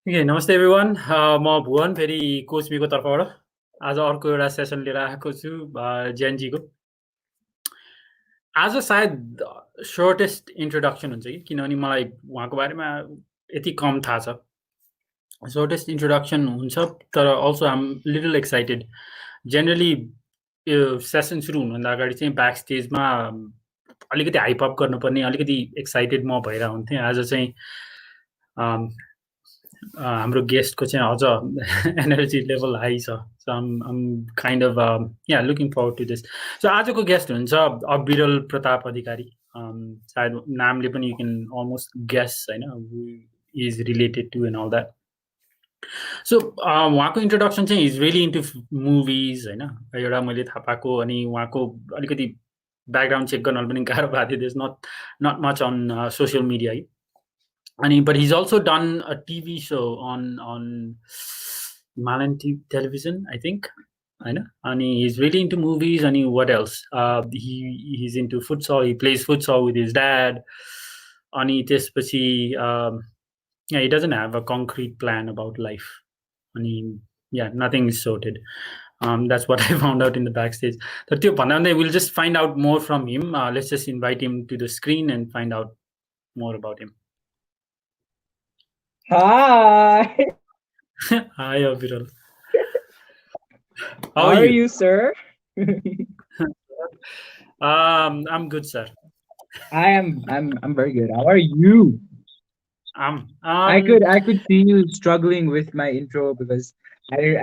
Okay, namaste everyone. म भुवन फेरि कोचबीको तर्फबाट आज अर्को एउटा सेसन लिएर आएको छु जेएनजीको। आज सायद सर्टेस्ट इन्ट्रोडक्सन हुन्छ कि किनभने मलाई उहाँको बारेमा यति कम थाहा छ। सर्टेस्ट इन्ट्रोडक्सन हुन्छ तर अल्सो आम लिटल एक्साइटेड। जेनरली यो सेसन सुरु हुनुभन्दा अगाडि चाहिँ ब्याक स्टेजमा अलिकति हाइपअप गर्नुपर्ने अलिकति एक्साइटेड म भएर हुन्थेँ। आज चाहिँ हाम्रो गेस्टको चाहिँ अझ एनर्जी लेभल हाई छ। So um kind of looking forward to this. So आजको गेस्ट हुनुहुन्छ अबिरल प्रताप अधिकारी। सायद नामले पनि यु क्यान अलमोस्ट गेस होइन, who is related to and all that. So उहाँको इन्ट्रोडक्सन चाहिँ इज रियली इन्टु मुभिज होइन, एउटा मैले थाहा पाएको। अनि उहाँको अलिकति ब्याकग्राउन्ड चेक गर्न पनि गाह्रो भएको थियो। There is not much on social media है। But he's also done a TV show on Malayan television, I think. I know. And he's really into movies. And what else? He's into futsal. He plays futsal with his dad. And he doesn't have a concrete plan about life. And nothing is sorted. That's what I found out in the backstage. So we'll just find out more from him. Let's just invite him to the screen and find out more about him. Hi. Hi, Abiral. How are you, sir? I'm good, sir. I'm very good. How are you? I could see you struggling with my intro because you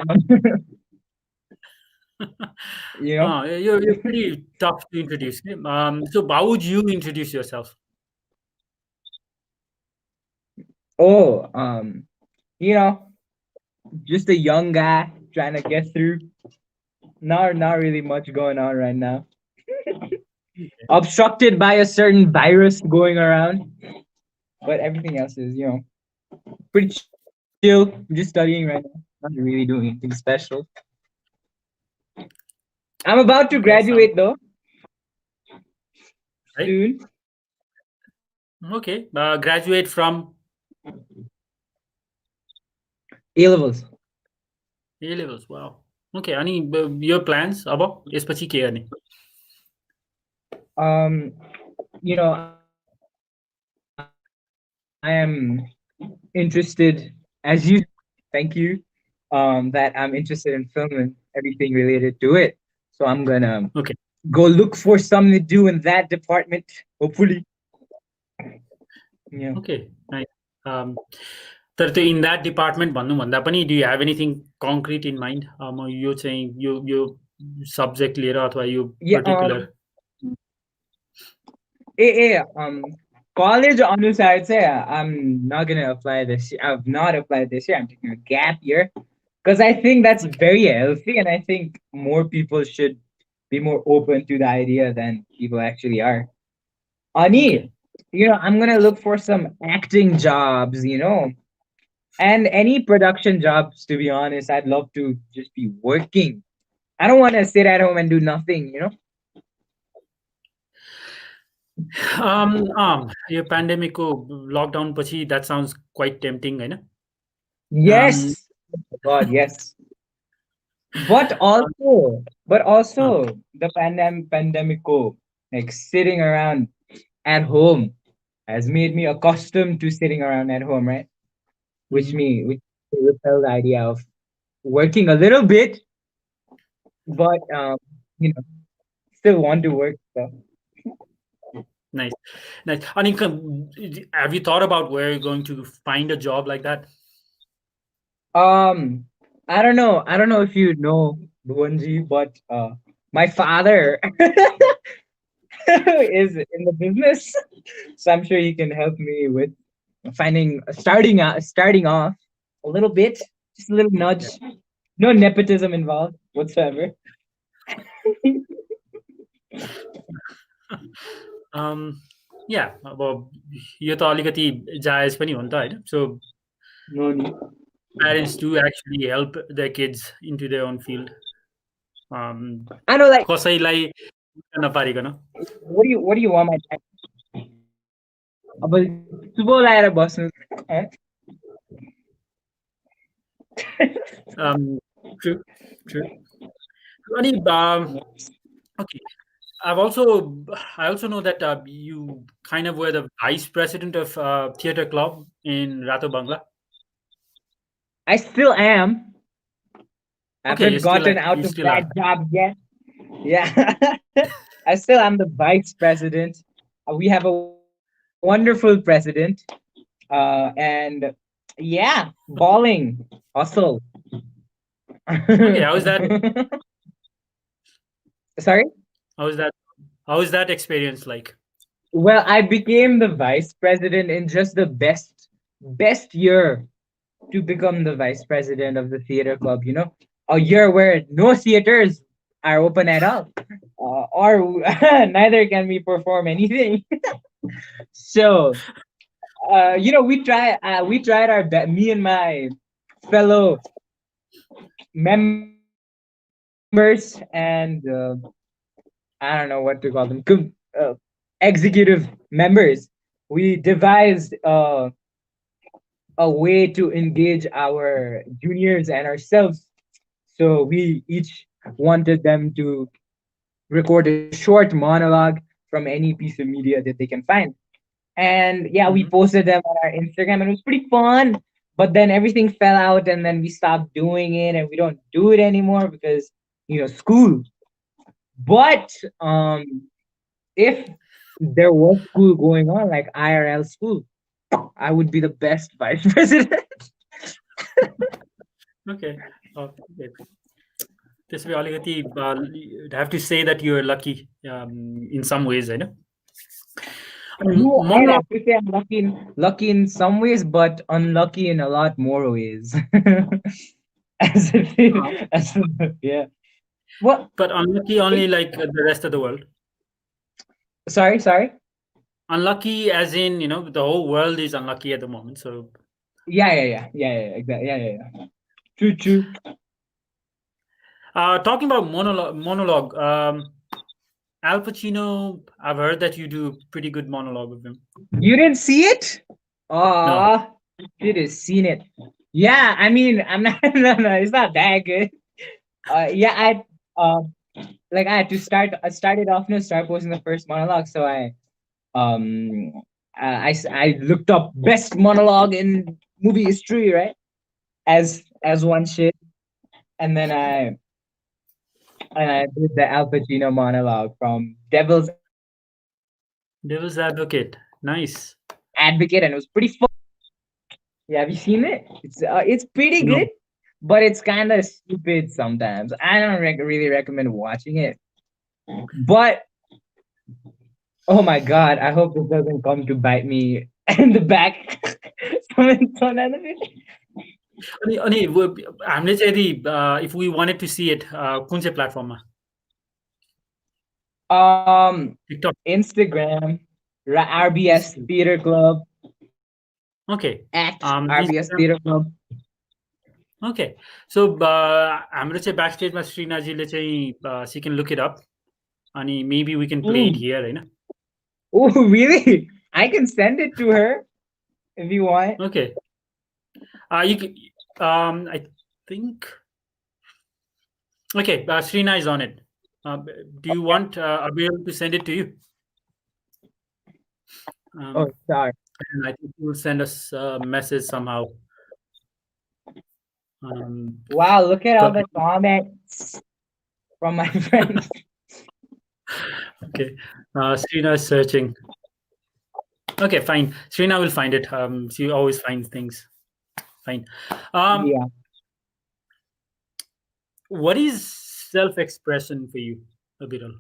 know. You're pretty tough to introduce. So how would you introduce yourself? Oh, just a young guy trying to get through. Not really much going on right now. Obstructed by a certain virus going around, but everything else is, pretty chill. I'm just studying right now. Not really doing anything special. I'm about to graduate though. Right? Soon. Okay. Graduate from A-levels. A-levels. Wow. Okay. Any your plans about यसपछि के गर्ने? I am interested, as you thank you, that I'm interested in film and everything related to it. So I'm gonna go look for something to do in that department, hopefully. Yeah. Okay. Nice. तर त्यो in that department भन्नुभन्दा पनि do you have anything concrete in mind? म यो चाहिँ यो subject लिएर अथवा यो particular college अनुसार चाहिँ I'm not gonna apply this year. I've not applied this year. I'm taking a gap year because I think that's very healthy, and I think more people should be more open to the idea than people actually are. Ani, I'm gonna look for some acting jobs, and any production jobs. To be honest, I'd love to just be working. I don't want to sit at home and do nothing, यो पेन्डेमिकको lockdown पछि that sounds quite tempting, हैन? Yes. God, yes. But also the pandemic, like sitting around at home has made me accustomed to sitting around at home, right? Which repel the idea of working a little bit, but still want to work. So. Nice. I mean, have you thought about where you're going to find a job like that? I don't know if you know Bhuvanji, but my father is in the business, so I'm sure he can help me with starting off a little bit, just a little nudge. No nepotism involved whatsoever. अब यो त अलिकति जायज पनि हो नि त, हैन? So parents do actually help their kids into their own field. I know, like कसैलाई नपारिकन. What do you want my अब सुबह लाएर बस्नु Um, true, true. Ani, okay. I've also I also know that you kind of were the vice president of theater club in Rato Bangla. I still am. I Okay, haven't gotten out you of still that are. job yet. Yeah. I still am the vice president. We have a wonderful president. And yeah, balling, hustle. Okay, how is that? Sorry? How is that? How is that experience like? Well, I became the vice president in just the best year to become the vice president of the theater club, a year where no theaters are open at all, or neither can we perform anything. So, we tried our best, me and my fellow members and I don't know what to call them, executive members. We devised a way to engage our juniors and ourselves. So we each wanted them to record a short monologue from any piece of media that they can find. And yeah, we Hmm. posted them on our Instagram and it was pretty fun. But then everything fell out and then we stopped doing it and we don't do it anymore because, school. But if there was school going on, like IRL school, I would be the best vice president. Okay. Okay. त्यसपछि अलिकति you'd have to say that you're lucky in some ways, I know. I'd Monologue. have to say I'm lucky in some ways, but unlucky in a lot more ways. as yeah. What? But unlucky It, only like the rest of the world. sorry. Unlucky as in, the whole world is unlucky at the moment. So, Yeah, exactly. Yeah. True. talking about monologue, Al Pacino, I've heard that you do pretty good monologue with him. You didn't see it? No. Aw, you should have seen it. Yeah, I mean, I'm not. No, it's not that good. Yeah, I had to start. I started off to start posting the first monologue, so um I looked up best monologue in movie history, right? As one should, and then I did the Al Pacino monologue from Devil's Advocate, and it was pretty fun. Devil's Advocate. Nice. Yeah, have you seen it? It's pretty good, No. but it's kind of stupid sometimes. I don't really recommend watching it. But oh my god, I hope this doesn't come to bite me in the back. Someone saw that of it. अनि हामीले चाहिँ यदि if we wanted to see it कुन चाहिँ प्लेटफर्ममा TikTok Instagram, RBS Theater Club, Okay. at RBS Instagram. Theater Club. Okay. So हाम्रो चाहिँ ब्याकस्टेजमा श्रीनाजीले चाहिँ she can look it up अनि maybe we can play it Ooh, here Hahn. really? I can send it to her if you want. Okay. You can, I think. Okay, Srina is on it. Do you want Abiral to send it to you? Oh, Um, sorry. and I think he will send us a message somehow. Wow, look at all Got the comments from my friends. Okay. Srina is searching. Okay, fine. Srina will find it. She always finds things. Fine. Yeah. What is self-expression for you, Abiral?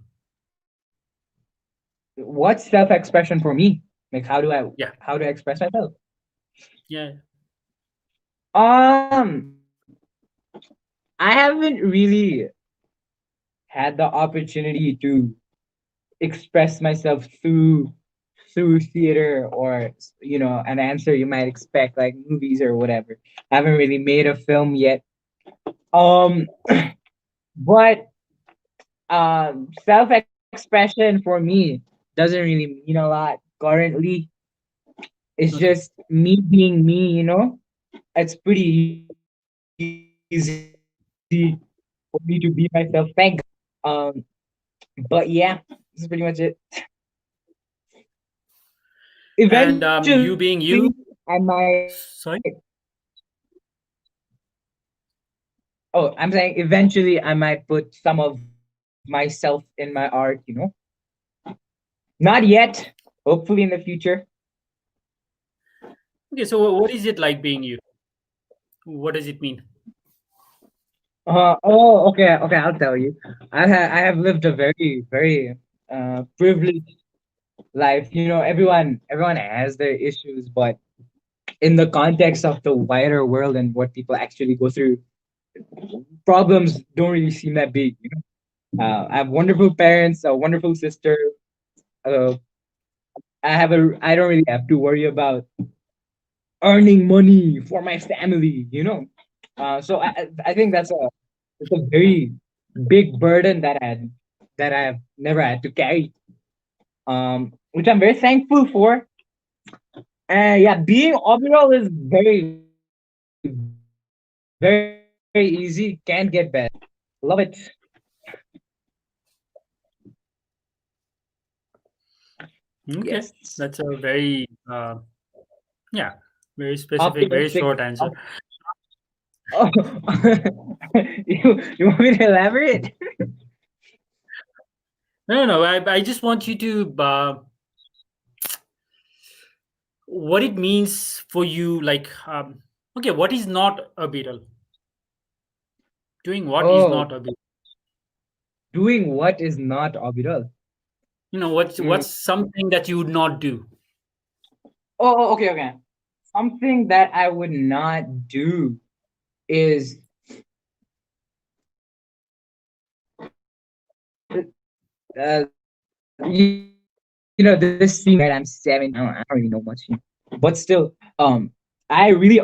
What's self-expression for me? Like Yeah. how do I express myself? Yeah. Um, I haven't really had the opportunity to express myself through theater or an answer you might expect like movies or whatever. I haven't really made a film yet. Um, but self-expression for me doesn't really mean a lot currently. It's Okay. just me being me. It's pretty easy for me. easy for me to be myself. Thank God. But yeah, this is pretty much it. And you Eventually, being you, I might. sorry. Oh, I'm saying eventually I might put some of myself in my art. Not yet. Hopefully in the future. Okay, so what is it like being you? What does it mean? Oh, okay, okay. I'll tell you. I have lived a very privileged life. Everyone has their issues, but in the context of the wider world and what people actually go through, problems don't really seem that big. I have wonderful parents, a wonderful sister. Uh, I don't really have to worry about earning money for my family. So I think it's a very big burden that I've never had to carry. Which I'm very thankful for. And yeah, being overall is very easy. Can't get better. Love it. Okay, Yes. that's a very yeah, very specific, very Optimistic. short answer. Oh, you want me to elaborate? No. I just want you to what it means for you. Like, okay, what is not a beetle? Doing what is Oh, not a beetle? doing what is not orbital. What's Mm. something that you would not do? Okay, okay. Something that I would not do is, this seems right. I'm 7. I don't really know much, but still, I really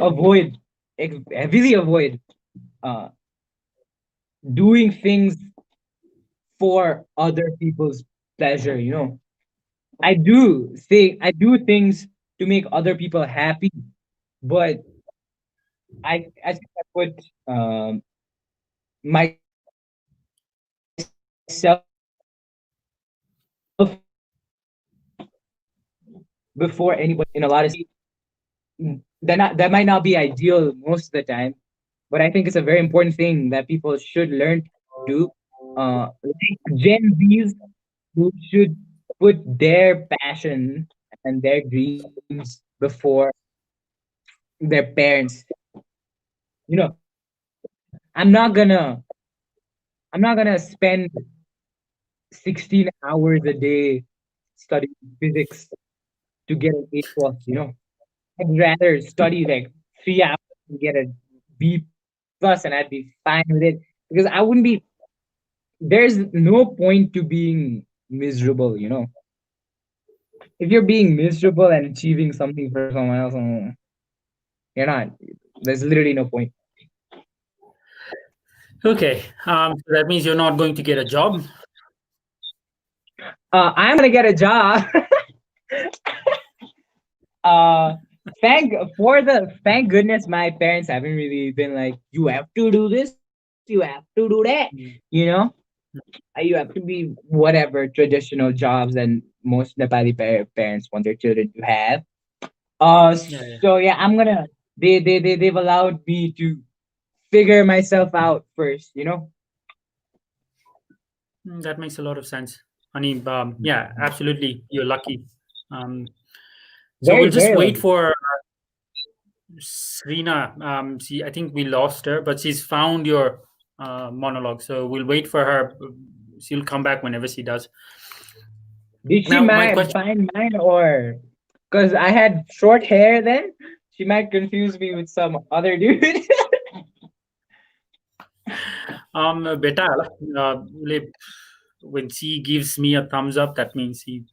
heavily avoid uh doing things for other people's pleasure. I do things to make other people happy, but I think I put um myself before anybody in a lot of that might not be ideal most of the time, but I think it's a very important thing that people should learn to do. Like Gen Zs who should put their passion and their dreams before their parents. I'm not gonna I'm not gonna spend 16 hours a day studying physics to get an A plus. I'd rather study like 3 hours and get a B plus, and I'd be fine with it because I wouldn't be. There's no point to being miserable. If you're being miserable and achieving something for someone else, you're not. There's literally no point. Okay, so that means you're not going to get a job. I'm gonna get a job. uh, thank goodness my parents haven't really been like, you have to do this, you have to do that. You Mm. know, you have to be whatever traditional jobs and most Nepali parents want their children to have. Yeah, yeah. So yeah, they've allowed me to figure myself out first. That makes a lot of sense. I mean, yeah, absolutely. You're lucky. Um, so we'll Very, just very wait lucky. for Serena. I think we lost her, but she's found your monologue. So we'll wait for her. She'll come back whenever she does. Did she Now, my mind question. find mine, or because I had short hair then? She might confuse me with some other dude. Beta, le- when she gives me a thumbs up, that means he,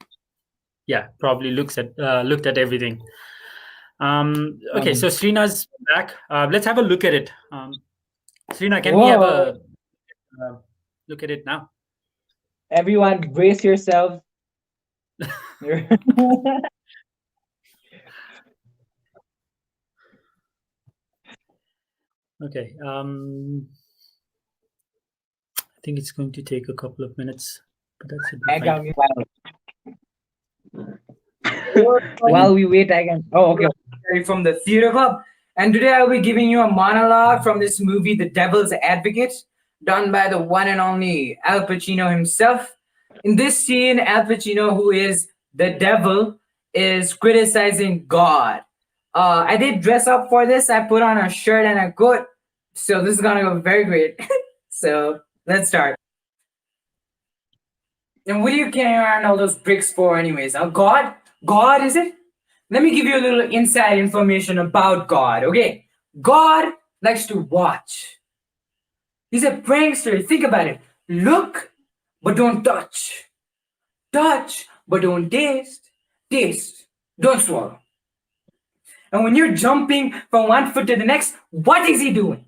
yeah, probably looked at everything. Okay, so um, Srina's back. Let's have a look at it. Srina, can we have Whoa! a look at it now? Everyone, brace yourselves. Okay. I think it's going to take a couple of minutes, but that should be fine. Background music Like, while we wait. I can. Oh, okay. From the theater club, and today I'll be giving you a monologue from this movie, The Devil's Advocate, done by the one and only Al Pacino himself. In this scene, Al Pacino, who is the devil, is criticizing God. I did dress up for this. I put on a shirt and a coat, so this is gonna go very great. So let's start. And what do you carry around all those bricks for, anyways? God? God, is it? Let me give you a little inside information about God, okay? God likes to watch. He's a prankster. Think about it. Look, but don't touch. Touch, but don't taste. Taste, don't swallow. And when you're jumping from one foot to the next, what is he doing?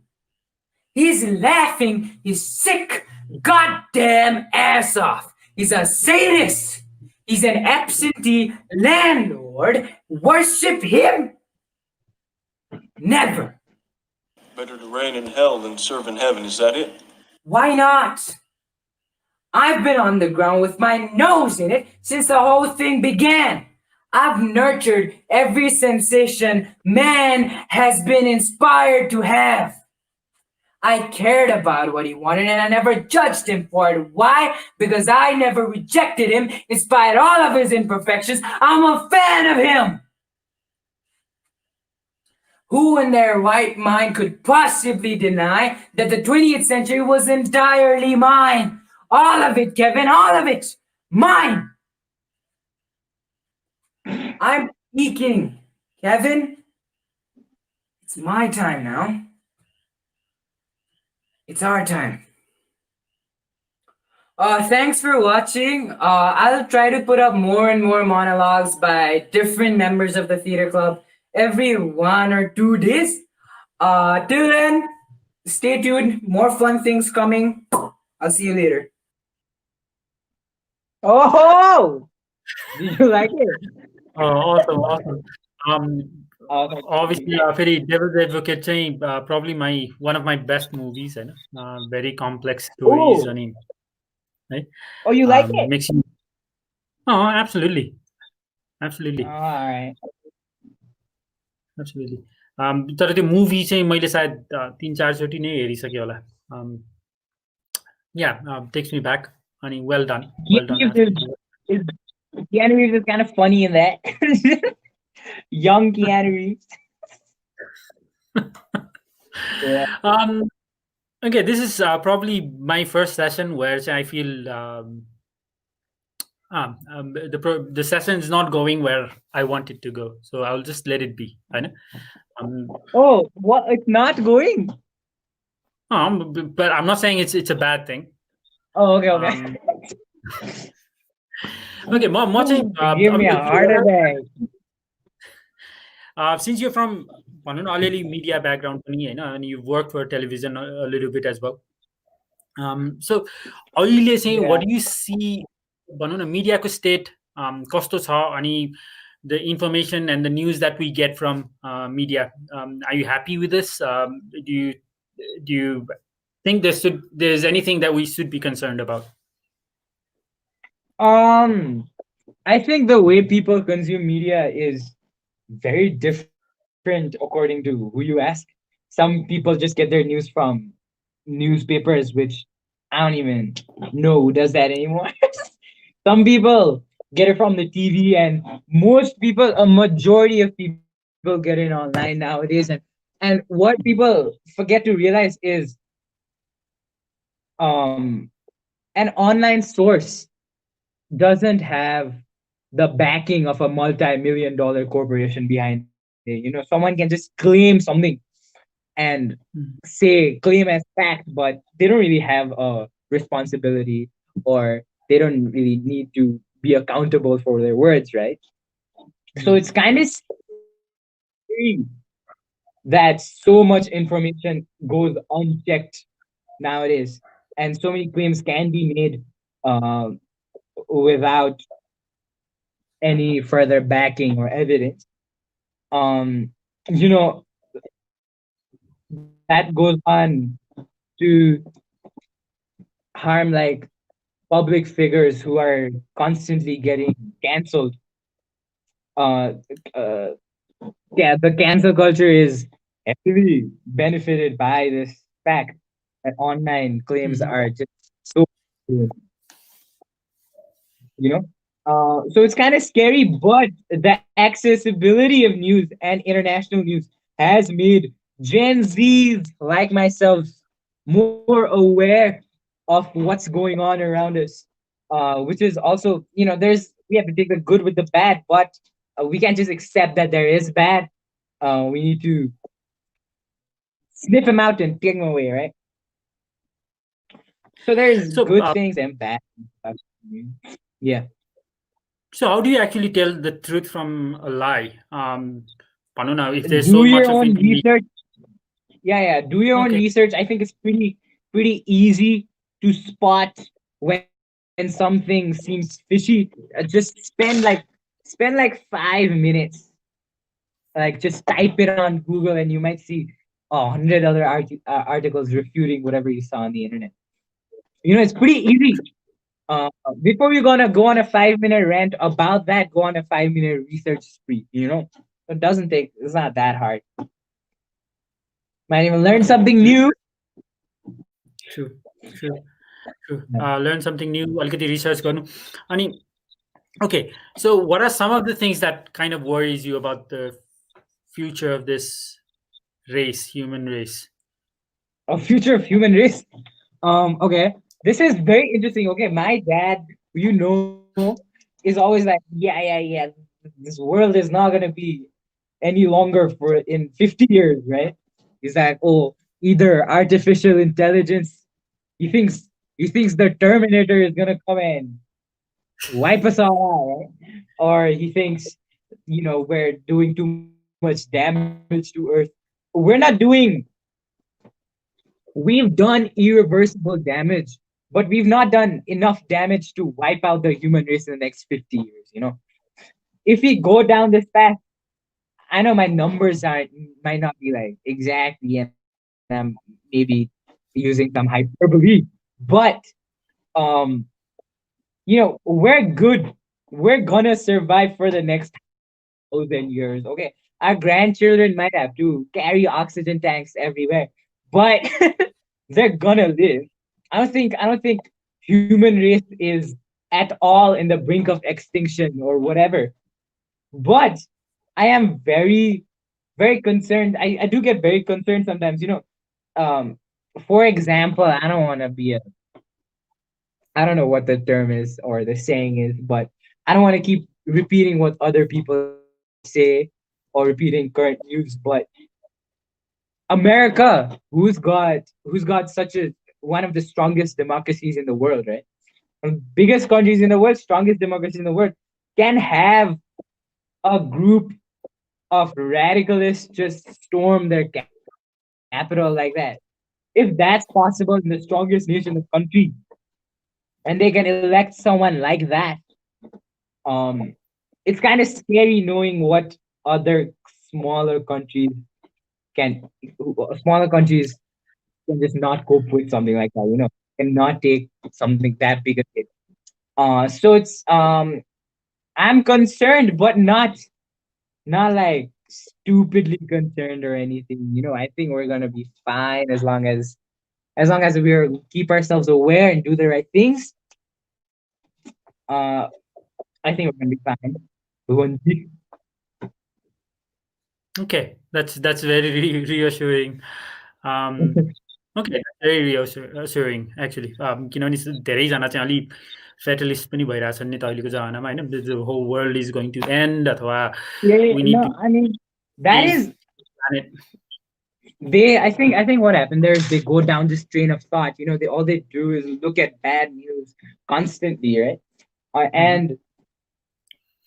He's laughing his sick, goddamn ass off. He's a sadist. He's an absentee landlord. Worship him? Never. Better to reign in hell than serve in heaven, is that it? Why not? I've been on the ground with my nose in it since the whole thing began. I've nurtured every sensation man has been inspired to have. I cared about what he wanted and I never judged him for it. Why? Because I never rejected him in spite of all of his imperfections. I'm a fan of him. Who in their right mind could possibly deny that the 20th century was entirely mine? All of it, Kevin, all of it. Mine. I'm speaking. Kevin, it's my time now. It's our time. Thanks for watching. I'll try to put up more and more monologues by different members of the theater club every 1 or 2 days. Till then, stay tuned. More fun things coming. I'll see you later. Oh, did you like it? awesome, awesome. Thank Obviously, you. फेरि Devil's Advocate चाहिँ probably one of my best movies, होइन? Very complex stories, Oh, अनि है oh, you like it? makes you. Oh, absolutely, Oh, absolutely, all right. absolutely. तर त्यो movie चाहिँ मैले सायद 3-4 चोटि नै हेरिसकेँ होला. Yeah, takes me back. अनि well done, well done. Keanu Reeves is Keanu Reeves is kind of funny in that. Young Keanu Reeves. Yeah. Okay, this is probably my first session where I feel the session is not going where I want it to go, so I'll just let it be. होइन? Oh, what? It's not going. But I'm not saying it's a bad thing. Oh, okay, okay. Okay, म चाहिँ Give me a heart attack. since you're from भनौँ न अलिअलि media background पनि होइन, and you've worked for television a little bit as well. So अहिले चाहिँ Yeah. what do you see भनौँ न मिडियाको state कस्तो छ, अनि the information and the news that we get from media, are you happy with this? Do you think there's anything that we should be concerned about? I think the way people consume media is very different according to who you ask. Some people just get their news from newspapers, which I don't even know who does that anymore. Some people get it from the TV, and most people, a majority of people, get it online nowadays. And what people forget to realize is um, an online source doesn't have the backing of a multi-million dollar corporation behind it. Someone can just claim something and claim as fact, but they don't really have a responsibility, or they don't really need to be accountable for their words, right? So it's kind of scary that so much information goes unchecked nowadays, and so many claims can be made uh, without any further backing or evidence. Um, you know, that goes on to harm like public figures who are constantly getting canceled. Uh, uh, yeah, the cancel culture is heavily benefited by this fact that online claims Mhm. are just so, you know. So it's kind of scary, but the accessibility of news and international news has made Gen Zs like myself more aware of what's going on around us. Which is also, we have to take the good with the bad, but we can't just accept that there is bad. We need to sniff them out and take them away, right? So there's So, good things and bad things. Yeah. so how do you actually tell the truth from a lie? भनौँ न, if there's Do so your much of own information. research. Yeah. Do your own Okay. research. I think it's pretty easy to spot when something seems fishy. Just spend like 5 minutes, like just type it on Google, and you might see 100 other articles refuting whatever you saw on the internet. It's pretty easy. Uh, Before you're gonna go on a 5-minute rant about that, go on a 5-minute research spree. It doesn't take. It's not that hard. Might even learn Okay. something new. True. True. True. Learn something new, अलिकति research गर्नु. अनि okay, so what are some of the things that kind of worries you about the future of this race, human race? A future of human race. Okay, this is very interesting. Okay, my dad, is always like, yeah. This world is not gonna be any longer for in 50 years, right? He's like, oh, either artificial intelligence. He thinks he thinks the Terminator is gonna come and wipe us all out, right? Or he thinks, we're doing too much damage to Earth. We're not doing. We've done irreversible damage, but we've not done enough damage to wipe out the human race in the next 50 years. If we go down this path, I know my numbers aren't might not be like exactly, and I'm maybe using some hyperbole, but um, we're good. We're gonna survive for the next 1,000 years. Okay, our grandchildren might have to carry oxygen tanks everywhere, but they're gonna live. I don't think human race is at all in the brink of extinction or whatever. But I am very, very concerned. I do get very concerned sometimes. Um, for example, I don't know what the term is or the saying is, but I don't want to keep repeating what other people say or repeating current news. But America, who's got such a one of the strongest democracies in the world, right? One of the biggest countries in the world, strongest democracy in the world, can have a group of radicalists just storm their capital like that. If that's possible in the strongest nation in the country, and they can elect someone like that, um, it's kind of scary knowing what other smaller countries can, smaller countries can just not cope with something like that. Cannot take something that big a hit. So I'm concerned, but not like stupidly concerned or anything. I think we're gonna be fine as long as we keep ourselves aware and do the right things. Uh, I think we're gonna be fine. We won't be. Okay, that's very reassuring. Um, okay, that's very reassuring actually. किनभने धेरैजना चाहिँ अलि फेटलिस्ट पनि भइरहेछन् नि त अहिलेको जमानामा होइन, the whole world is going to end अथवा Yeah, we need to no, I mean that save is planet. I think what happened there is they go down this train of thought. They all they do is look at bad news constantly, right? Mhm. And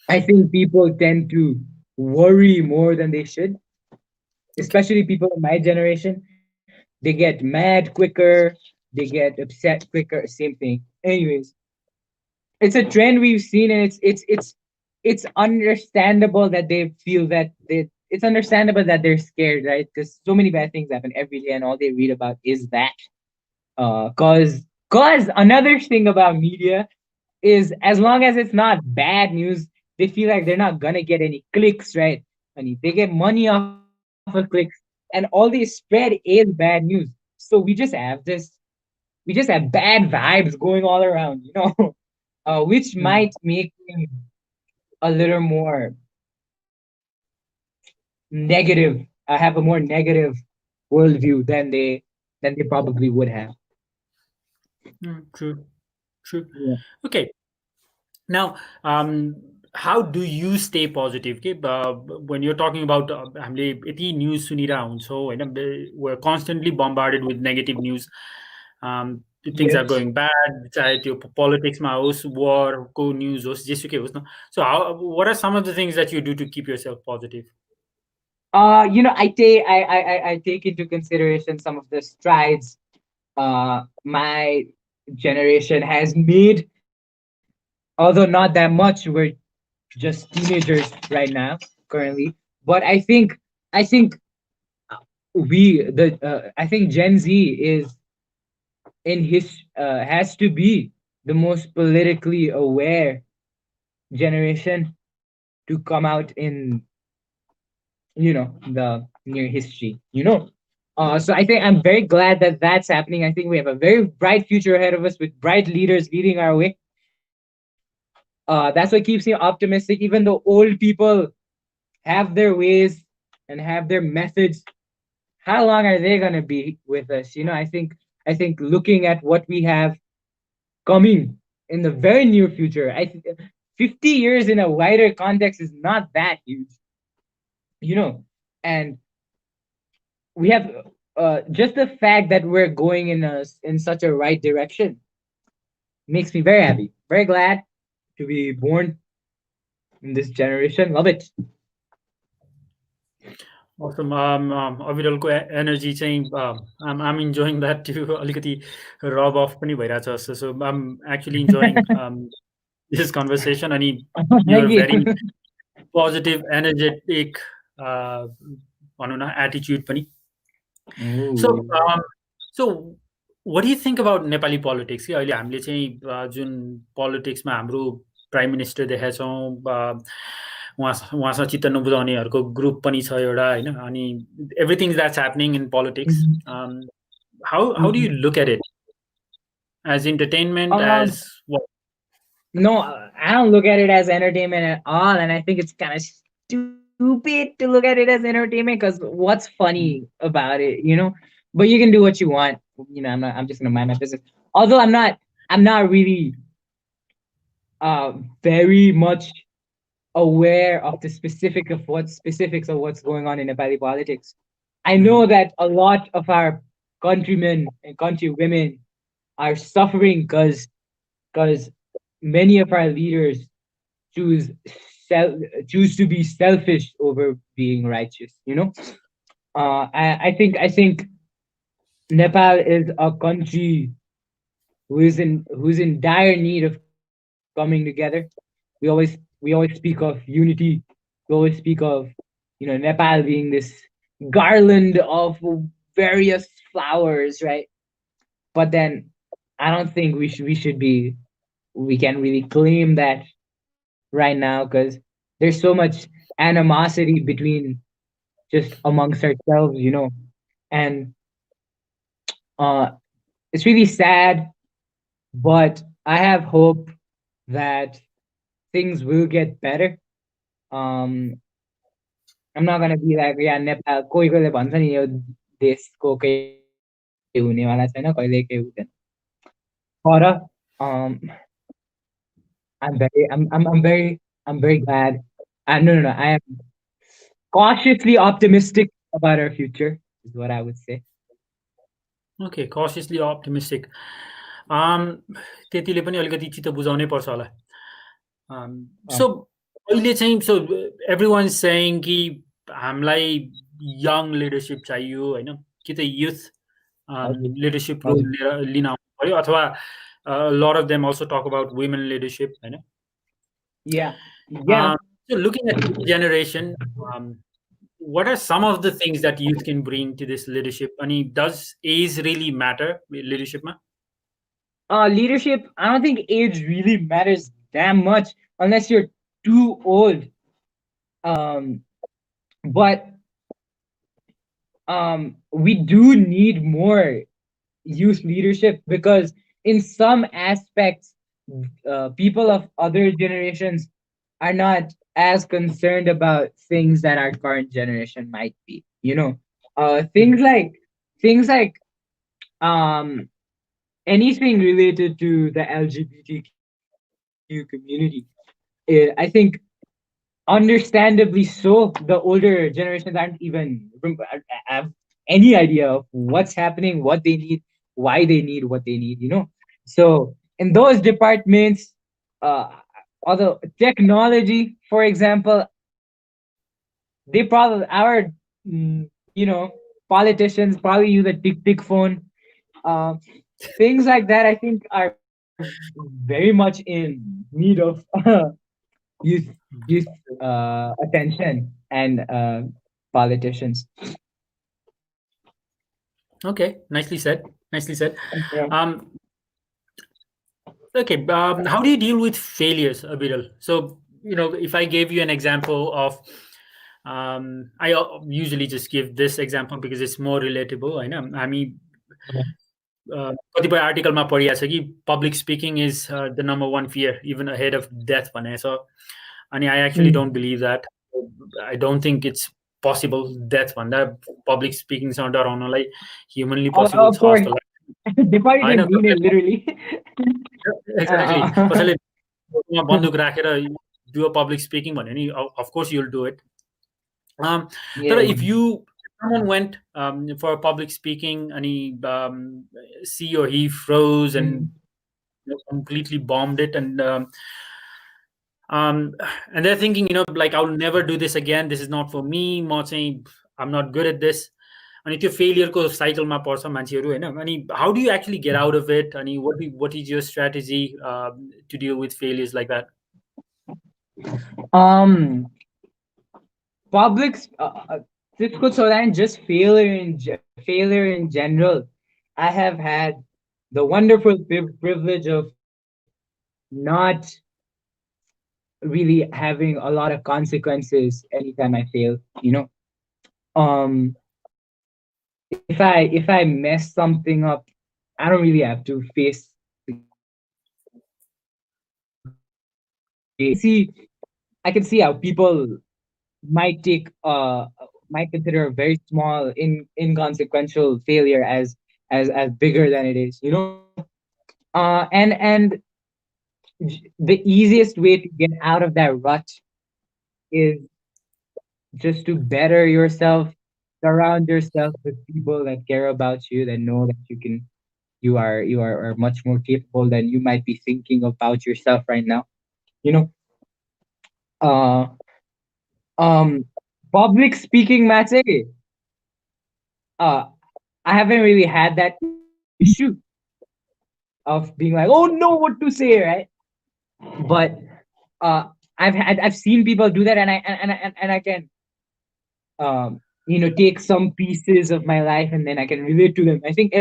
I think people tend to worry more than they should, Okay. especially people in my generation. They get mad quicker, they get upset quicker, same thing. Anyways, it's a trend we've seen, and it's understandable that they feel that it's understandable that they're scared, right? Because so many bad things happen every day, and all they read about is that. Cause another thing about media is as long as it's not bad news, they feel like they're not gonna get any clicks, right? And they get money off of clicks, and all they spread is bad news. So we just have bad vibes going all around, which Mm, might make them a little more negative. Have a more negative worldview than they probably would have. true, true. Yeah. Okay, now, how do you stay positive? Okay, when you're talking about हामीले यति news सुनिरहेको हुन्छौँ होइन, we're constantly bombarded with negative news. Things are Yes. going bad, चाहे त्यो पोलिटिक्समा होस्, वारको news होस्, जेसुकै होस् न. So what are some of the things that you do to keep yourself positive? I take into consideration some of the strides my generation has made, although not that much. We're just teenagers right now, currently. But I think I think Gen Z is in his has to be the most politically aware generation to come out in the near history. So I think I'm very glad that that's happening. I think we have a very bright future ahead of us with bright leaders leading our way. That's what keeps me optimistic. Even though old people have their ways and have their methods, how long are they gonna be with us? I think looking at what we have coming in the very near future, 50 years in a wider context is not that huge, and we have just the fact that we're going in such a right direction makes me very happy, very glad to be born in this generation. Love it. Awesome. अविरलको energy चाहिँ I'm enjoying that too. अलिकति रब of पनि भइरहेछ जस्तो. So I'm actually enjoying this conversation. अनि Thank you're you. very positive, energetic, भनौँ न, attitude पनि. So, Ooh. so what do you think about Nepali politics? कि अहिले हामीले चाहिँ जुन पोलिटिक्समा हाम्रो प्राइम मिनिस्टर देखेका छौँ, उहाँसँग चित्त नबुझाउनेहरूको ग्रुप पनि छ एउटा होइन, अनि everything that's happening in politics. Mhm. How do you Mhm. look at it? As entertainment, Um, as what? no, I don't look at it as entertainment at all, and I think it's kind of stupid to look at it as entertainment because what's funny about it, But you can do what you want, I'm just gonna mind my business. Although I'm not really very much aware of the specifics of what's going on in Nepali politics. I know that a lot of our countrymen and countrywomen are suffering because many of our leaders choose choose to be selfish over being righteous. I think Nepal is a country who's in dire need of coming together. We always speak of unity. We always speak of Nepal being this garland of various flowers, right? But then I don't think we can really claim that right now because there's so much animosity between just amongst ourselves, and uh it's really sad, but I have hope that things will get better. um I'm not gonna be like, yeah, Nepal कोही कोहीले भन्छ नि यो देशको केही हुनेवाला छैन, कहिले केही हुँदैन, तर I'm very glad. No, I am cautiously optimistic about our future, is what I would say. Okay, cautiously optimistic. त्यतिले पनि अलिकति चित्त बुझाउनै पर्छ होला. Oh, So अहिले चाहिँ so everyone saying कि हामीलाई young leadership चाहियो होइन, कि त youth हजुर, leadership role हजुर. लिन आउनु पर्यो, अथवा a lot of them also talk about women leadership होइन. Yeah, yeah. So looking at this generation, um, what are some of the things that youth can bring to this leadership? I mean, does age really matter with leadership? Leadership, I don't think age really matters damn much unless you're too old. Um, but we do need more youth leadership because in some aspects, people of other generations are not as concerned about things that our current generation might be. Mhm. Things like um anything related to the LGBTQ community. I think understandably so, the older generations aren't even have any idea of what's happening, what they need, why they need what they need. So in those departments, uh although technology, for example, they probably politicians probably use a tick phone. uh, Things like that, I think, are very much in need of youth youth attention and politicians. Okay, nicely said. Nicely said. Yeah. Um, okay, how do you deal with failures, Abiral? So, if I gave you an example of, I usually just give this example because it's more relatable. I know. I mean, कतिपय आर्टिकलमा पढिएको छ कि public speaking is the number one fear even ahead of death भने छ अनि I actually don't believe that I don't think it's possible death भन्दा public स्पिकिङसँग डराउनलाई humanly possible Of छ course. जस्तो लाग्छ They probably होइन didn't mean it literally. Exactly uh, कसैले बन्दुक राखेर डु अ पब्लिक स्पिकिङ भन्यो नि अफकोर्स युल डु इट तर yeah. if you someone went for public speaking and she or he froze and Mm. completely bombed it um, and they're thinking like I'll never do this again, this is not for me, म चाहिँ I'm not good at this अनि त्यो फेलियरको साइकलमा पर्छ मान्छेहरू होइन अनि how do you actually get out of it अनि what is your strategy to deal with failures like that? um Public difficult, so then just failure in general. I have had the wonderful privilege of not really having a lot of consequences anytime I fail. If I mess something up, I don't really have to face the consequences. I can see how people might take might consider a very small inconsequential failure as bigger than it is. And the easiest way to get out of that rut is just to better yourself, surround yourself with people that care about you, that know that you are much more capable than you might be thinking about yourself right now. You know, uh, um, public speaking, Matse. Uh, I haven't really had that issue of being like, oh no, what to say, right? But uh, I've seen people do that, and I can take some pieces of my life and then I can relate to them. I think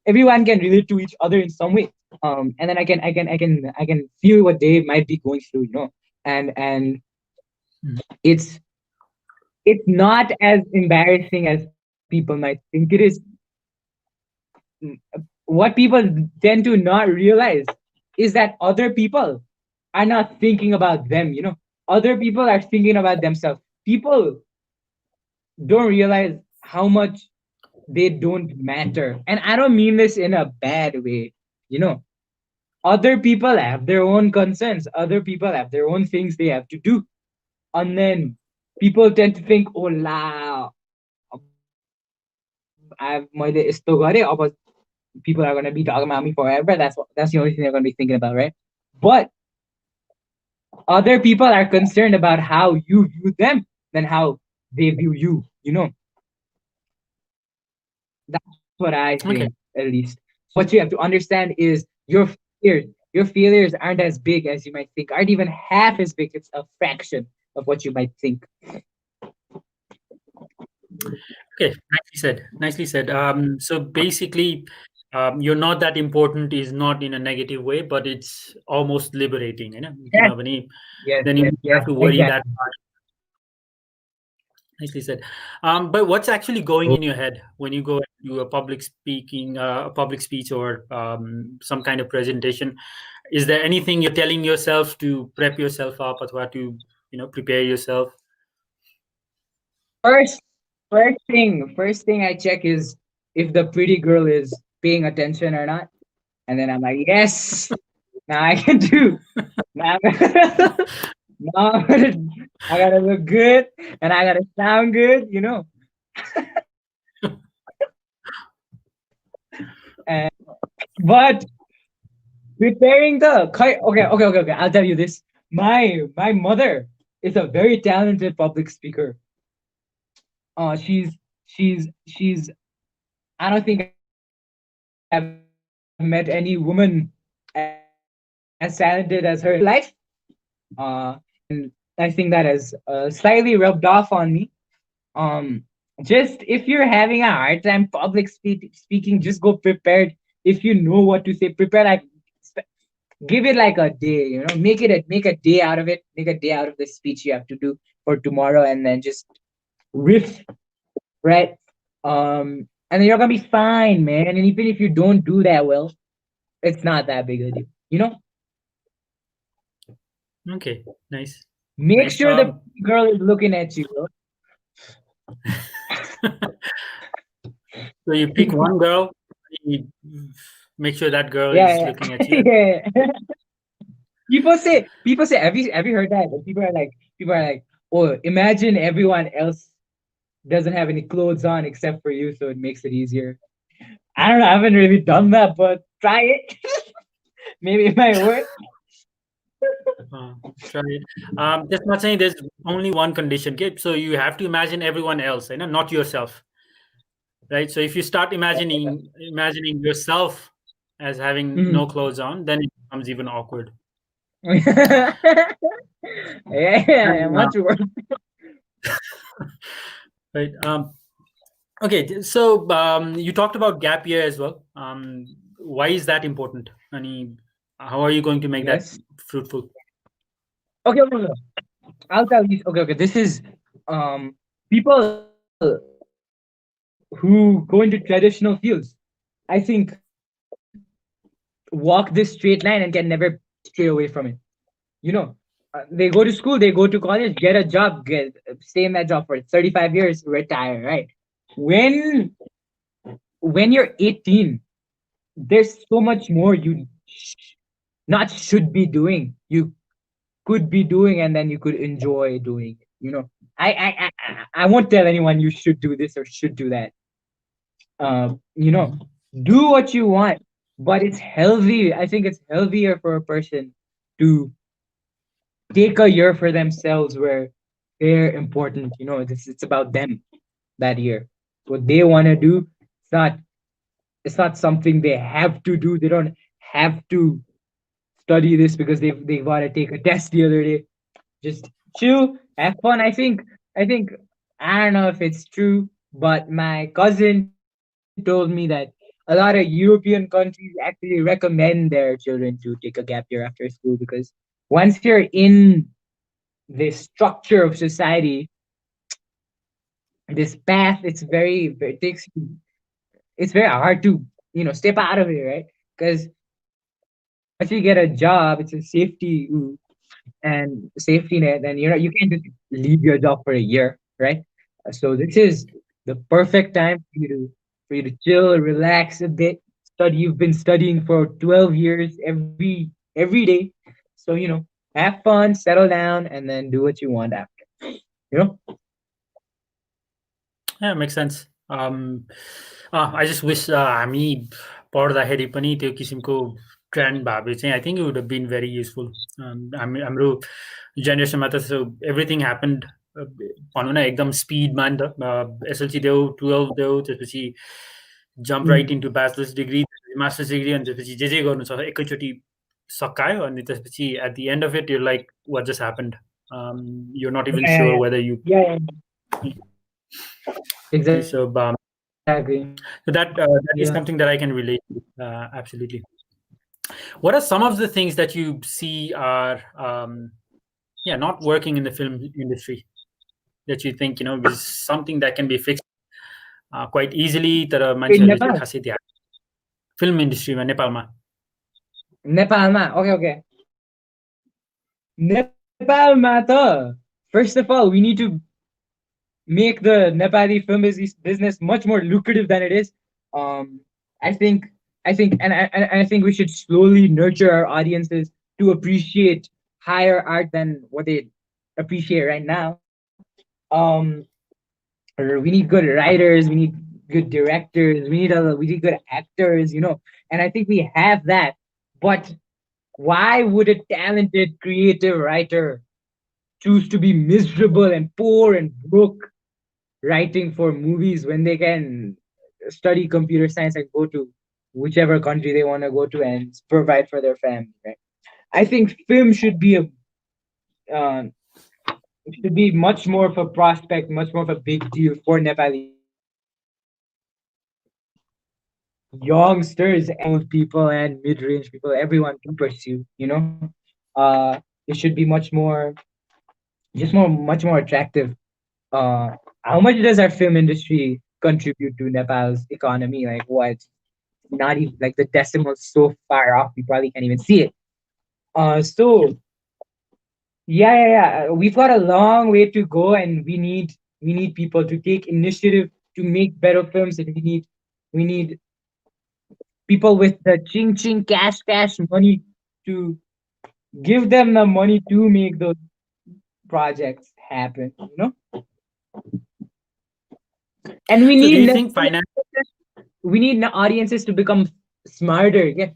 everyone can relate to each other in some way. And then I can feel what they might be going through, and it's it's not as embarrassing as people might think it is. What people tend to not realize is that other people are not thinking about them. Other people are thinking about themselves. People don't realize how much they don't matter, and I don't mean this in a bad way. you know Other people have their own concerns, other people have their own things they have to do, and then people tend to think, oh la, मैले यस्तो गरेँ, अब people are going to be talking about me forever. That's the only thing they're going to be thinking about, right? But other people are concerned about how you view them than how they view you. That's what I think, Okay. at least. So what you have to understand is your fears. Your failures aren't as big as you might think, aren't even half as big. It's a fraction of what you might think. Okay, nicely said. Nicely said. So basically, you're not that important is not in a negative way, but it's almost liberating. You know, Yes, yes, then you yes, don't yes, have to worry that exactly. much. Nicely said. But what's actually going in your head when you go and do a public speech, or some kind of presentation? Is there anything you're telling yourself to prep yourself up, or to prepare yourself? First, first thing I check is if the pretty girl is paying attention or not, and then I'm like, yes, now I can do. Now, now I gotta look good and I gotta sound good, you know. And but preparing okay. I'll tell you this. My mother is a very talented public speaker. She's I don't think I've met any woman as talented as her in my life. And I think that has slightly rubbed off on me. Just if you're having a hard time speaking, just go prepared. If you know what to say, prepare like give it like a day. You know, make a day out of it. Make a day out of the speech you have to do for tomorrow, and then just riff, right? And then you're gonna be fine, man. And even if you don't do that well, it's not that big a deal. You know, Okay, nice, make nice. sure the girl is looking at you. Bro. So you pick one girl, you make sure that girl is Yeah, looking at you. yeah. Yeah. People say, have you heard that? People are like, oh, imagine everyone else doesn't have any clothes on except for you, so it makes it easier. I don't know, I haven't really done that, but try it. Maybe it might work. Try it. Just not saying there's only one condition. Okay, so you have to imagine everyone else, not yourself, right? So if you start imagining yourself as having no Mhm. clothes on, then it becomes even awkward. Yeah, And, much worse. right. Okay. So you talked about gap year as well. Why is that important? How are you going to make that Yes. fruitful? Okay. I'll tell you. Okay. This is people who go into traditional fields. I think walk this straight line and can never stray away from it. You know, they go to school, they go to college, get a job, get stay in that job for 35 years, retire. Right? When when you're 18, there's so much more you not should be doing. You could be doing, and then you could enjoy doing. You know, I won't tell anyone you should do this or should do that. You know, do what you want, but it's healthy. I think it's healthier for a person to take a year for themselves where they're important. You know, it's about them that year. What they want to do. It's not something they have to do. They don't have to study this because they got to take a test the other day. Just chill, have fun. I think I don't know if it's true, but my cousin told me that a lot of European countries actually recommend their children to take a gap year after school because once you're in the structure of society, this path, it takes it's very hard to step out of it, right? Because once you get a job, it's a safety net, and you can't just leave your job for a year, right? So this is the perfect time for you to chill, relax a bit, study. You've been studying for 12 years every day, so have fun, settle down, and then do what you want after. You know. Yeah, makes sense. I just wish हामी पढ्दाखेरि पनि त्यो किसिमको trained भए भए चाहिँ I think it would have been very useful. हाम्रो जेनेरेसनमा त एभ्रिथिङ ह्यापन्ड भनौँ न एकदम स्पिडमा नि त. एसएलसी देऊ, 12 देऊ, त्यसपछि jump right Mm. Into bachelors degree, masters degree, अनि त्यसपछि जे गर्नु छ एकैचोटि सकायो अनि त्यसपछि at the end of it you're like what just happened, you're not even Yeah, sure yeah, whether you yeah, so exactly. that is Yeah. something that I can relate to, absolutely. What are some of the things that you see are not working in the film industry that you think is something that can be fixed quite easily तर In मान्छेहरूले चाहिँ Nepal, खासै ध्यान film इन्डस्ट्रीमा नेपालमा Nepal, okay. Nepal, mata. First of all, we need to make the Nepali film business much more lucrative than it is. Um, I think, and I think we should slowly nurture our audiences to appreciate higher art than what they appreciate right now. Um, we need good writers, we need good directors, we need good actors, and I think we have that. But why would a talented creative writer choose to be miserable and poor and broke writing for movies when they can study computer science and go to whichever country they want to go to and provide for their family, right? I think film uh, should be much more of a prospect, much more of a big deal for Nepali youngsters, old people, and mid-range people. Everyone can pursue. It should be much more attractive. Uh, how much does our film industry contribute to Nepal's economy? Like what? Not even like the decimal so far off, we probably can't even see it. So yeah. We've got a long way to go, and we need people to take initiative to make better films, and we need people with the ching cash money to give them the money to make those projects happen. And so do you think finance we need the audiences to become smarter. Yeah.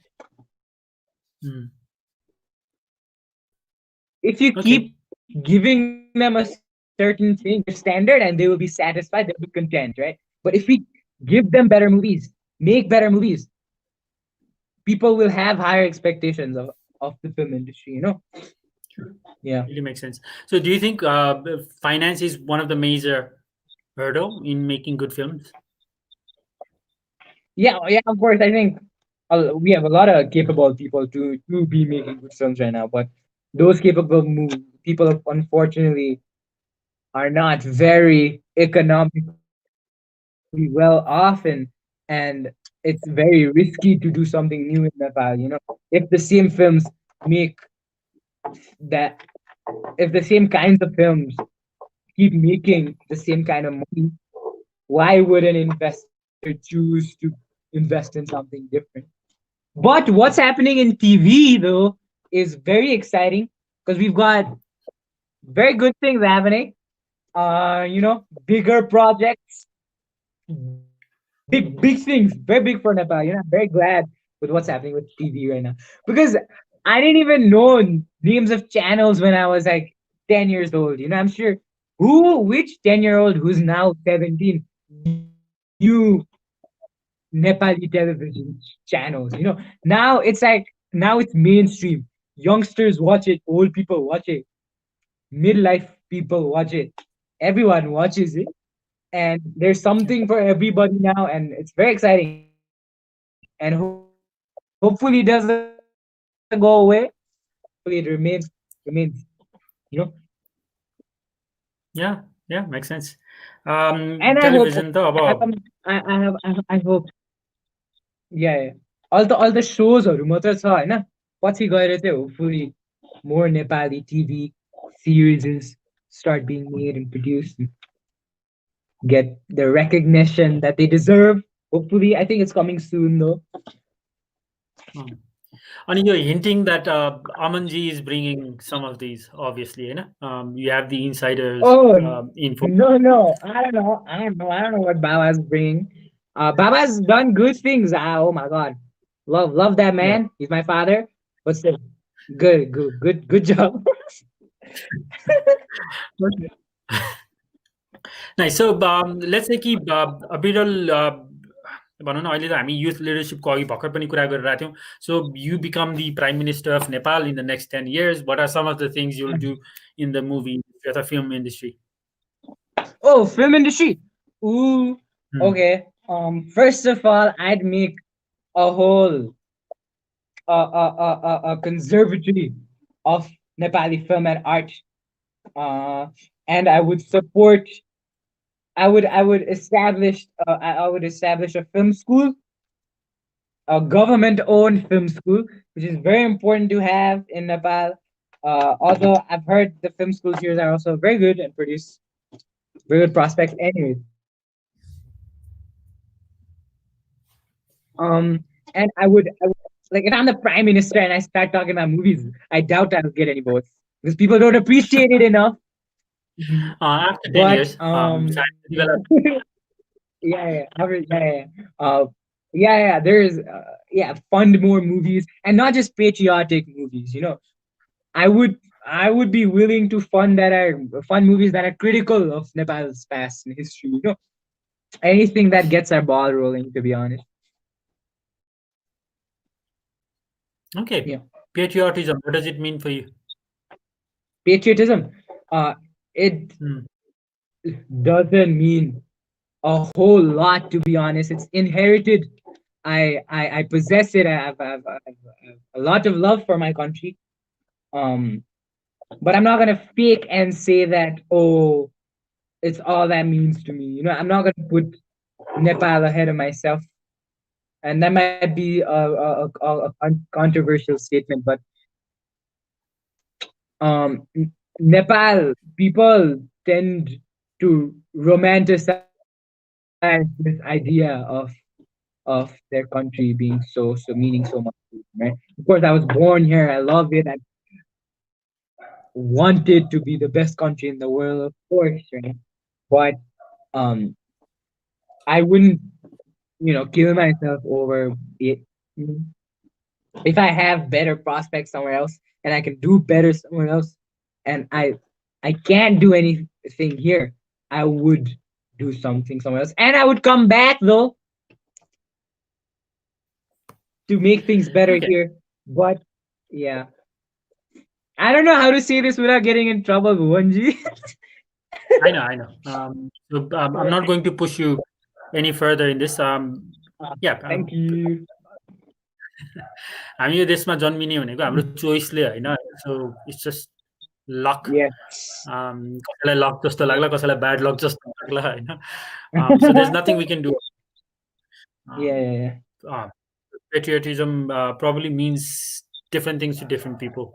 If you Okay. keep giving them a certain thing, their standard, and they will be satisfied, they'll be content, right? But if we give them better movies, make better movies, people will have higher expectations of the film industry. Yeah. Really makes sense. So do you think finance is one of the major hurdle in making good films? Yeah, of course. I think we have a lot of capable people to be making good films right now, but those capable people, unfortunately, are not very economically well off, and it's very risky to do something new in Nepal. If the same films make that, if the same kinds of films keep making the same kind of money, why would an investor choose to invest in something different? But what's happening in TV though is very exciting because we've got very good things happening. Bigger projects, big things, very big for Nepal. I'm very glad with what's happening with TV right now because I didn't even know names of channels when I was like 10 years old. I'm sure which 10-year-old who's now 17 knew Nepali television channels. Now it's mainstream. Youngsters watch it, old people watch it, midlife people watch it, everyone watches it, and there's something for everybody now, and it's very exciting. And hopefully it doesn't go away. Hopefully it remains. Yeah, makes sense. And Television though about I hope. Yeah. All the shows मात्र छ होइन पछि गएर चाहिँ hopefully more Nepali TV series start being made and produced and get the recognition that they deserve. Hopefully, I think it's coming soon though. and you're hinting that Amanji is bringing some of these, obviously, you have the insiders info. No, I don't know what Baba's bringing. Baba's done good things. Oh my God, love that man. He's my father. But still, good job. Nice. So let's say keep Abiral भनौँ न अहिले त हामी youth लिडरसिपको अघि भर्खर पनि कुरा गरिरहेको थियौँ. So you become the prime minister of Nepal in the next 10 years. What are some of the things you'll do in the movie industry or the film industry? Oh, film industry. Ooh. Okay. First of all, I'd make a whole a conservatory of Nepali film and art. And I would support. I would establish. I would establish a film school, a government-owned film school, which is very important to have in Nepal. Although I've heard the film schools here are also very good and produce very good prospects. Anyways, and I would like if I'm the prime minister and I start talking about movies, I doubt I'll get any votes because people don't appreciate it enough. After 10 But years, yeah, yeah, yeah. Yeah. There's fund more movies and not just patriotic movies. I would be willing to fund movies that are critical of Nepal's past and history. Anything that gets our ball rolling. To be honest. okay. Yeah. Patriotism, what does it mean for you? Patriotism. It doesn't mean a whole lot, to be honest. It's inherited. I possess it. I have a lot of love for my country. But I'm not gonna fake and say that, oh, it's all that means to me. I'm not gonna put Nepal ahead of myself, and that might be a controversial statement, but Nepal people tend to romanticize this idea of their country being so meaning so much to them, right? Of course, I was born here. I love it. I wanted to be the best country in the world, of course, right? But um, I wouldn't, kill myself over it. If I have better prospects somewhere else and I can do better somewhere else, and I can't do anything here, I would do something somewhere else, and I would come back though to make things better Okay. here. But yeah, I don't know how to say this without getting in trouble, Bhuvanji. I know. I'm not going to push you any further in this. Yeah. Thank you. हामी यो देशमा जन्मिने भनेको हाम्रो चोइसले होइन. So it's just luck. Yes. कसैलाई luck जस्तो लाग्ला, कसैलाई bad luck जस्तो लाग्ला होइन. So there's nothing we can do. Yeah. Patriotism probably means different things to different people,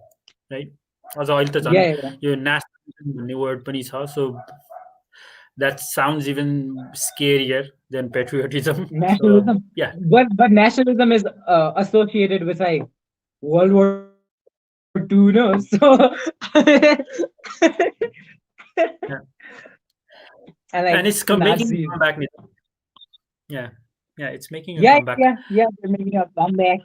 right? अझ अहिले त झन् Yeah. यो nationalism भन्ने word पनि छ. So that sounds even scarier than patriotism. Nationalism. So, yeah. But nationalism is associated with like World War II, no? So Yeah. and it's making a Nazis. comeback. Yeah, it's making a comeback. Yeah, they're making a comeback.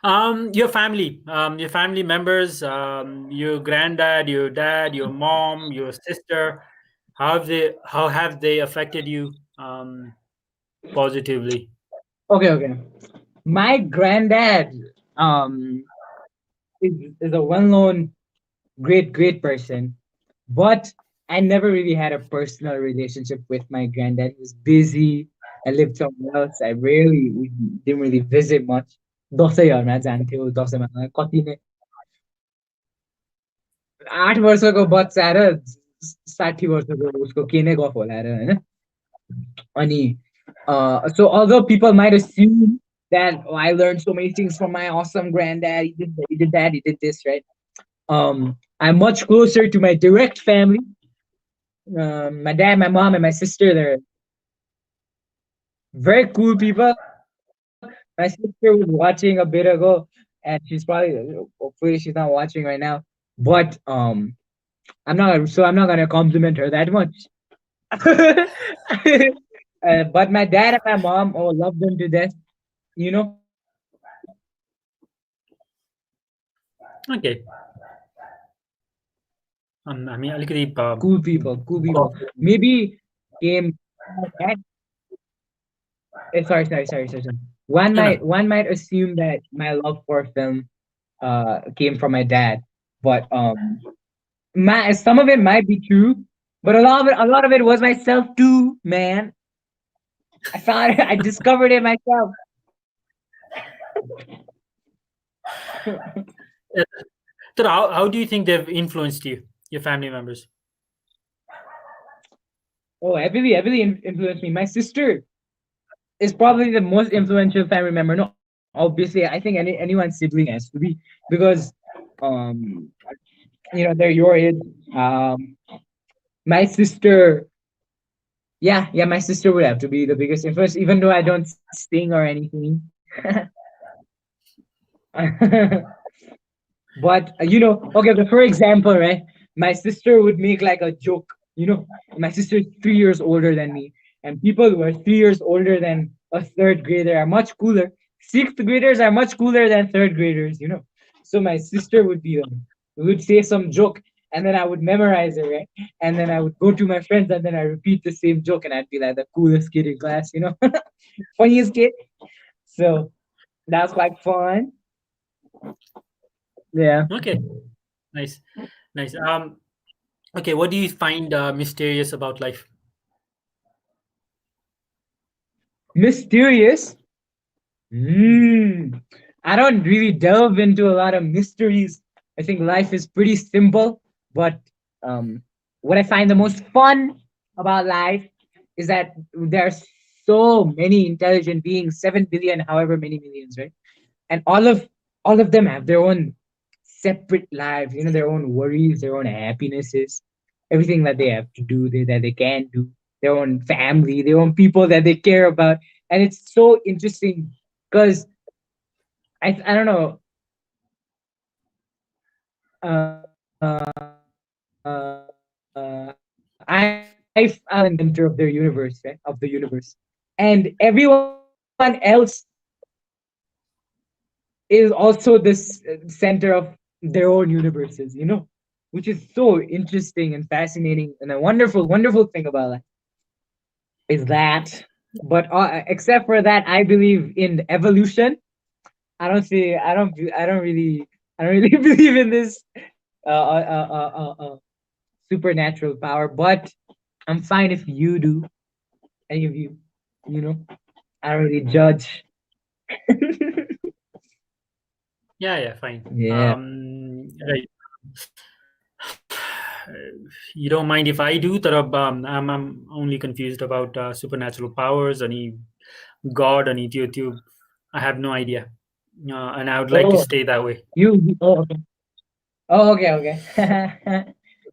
Your family members, your granddad, your dad, your mom, your sister, how have they affected you positively? Okay. My granddad is a well-known great person, but I never really had a personal relationship with my granddad. He was busy. I lived somewhere else. We didn't really visit much. दसैँहरूमा जान्थ्यो. दसैँमा कति नै 8 वर्षको बच्चा र 60 वर्षको उसको के नै गफ होला र हैन. अनि so although people might assume that I learned so many things from my awesome granddad, he did that, he did this, right? I'm much closer to my direct family. My dad, my mom, and my sister, they're very cool people. My sister was watching a bit ago, and hopefully she's not watching right now. But I'm not gonna compliment her that much. But my dad and my mom, love them to death. Okay. हामी अलिकति cool people. Maybe came Sorry. One No, might no. one might assume that my love for film came from my dad, but my some of it might be true, but a lot of it was myself too, man. I found it, I discovered it myself. Uh, So how do you think they've influenced you, your family members? Oh, heavily influenced me. My sister is probably the most influential family member. No, obviously, I think anyone's sibling has to be, because um they're your age. My sister, yeah, my sister would have to be the biggest influence, even though I don't sing or anything. But okay, but for example, right? My sister would make like a joke. My sister is 3 years older than me, and people who are 3 years older than a third grader are much cooler. Sixth graders are much cooler than third graders. So my sister would say some joke, and then I would memorize it, right? And then I would go to my friends, and then I repeat the same joke, and I'd be like the coolest kid in class, funniest kid. So that's quite fun. Yeah. Okay, nice, nice. Okay, what do you find mysterious about life? Mysterious. Hmm. I don't really delve into a lot of mysteries. I think life is pretty simple, but um, what I find the most fun about life is that there's so many intelligent beings, 7 billion, however many millions, right? And all of them have their own separate lives, their own worries, their own happinesses, everything that they have to do, that they can do, their own family, their own people that they care about. And it's so interesting because I don't know. I found the center of their universe, right? Of the universe, and everyone else is also this center of their own universes, which is so interesting and fascinating and a wonderful, wonderful thing about life is that. But except for that, I believe in evolution. I don't really believe in this supernatural power, but I'm fine if you do, any of you. You know, I don't really judge. Yeah, yeah, fine. Yeah. Right. You don't mind if I do? Tarab, I'm only confused about supernatural powers, any god, any YouTube. I have no idea, and I would like to Oh, stay that way. oh, okay. Oh, okay, okay.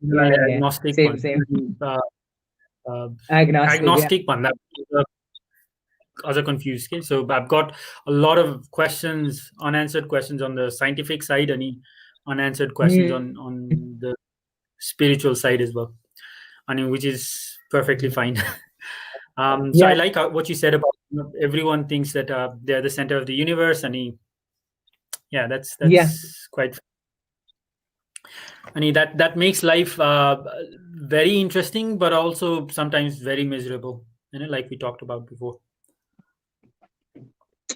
Yeah, yeah. Agnostic Same, one, same. uh, uh, Agnostic, yeah. agnostic one. That other confused. Okay, so I've got a lot of questions, unanswered questions on the scientific side, any unanswered questions Mm. on the spiritual side as well. I mean, which is perfectly fine. So I Yeah, like what you said about everyone thinks that they're the center of the universe, and yeah, yeah, that's quite. I mean that makes life very interesting, but also sometimes very miserable. Like we talked about before.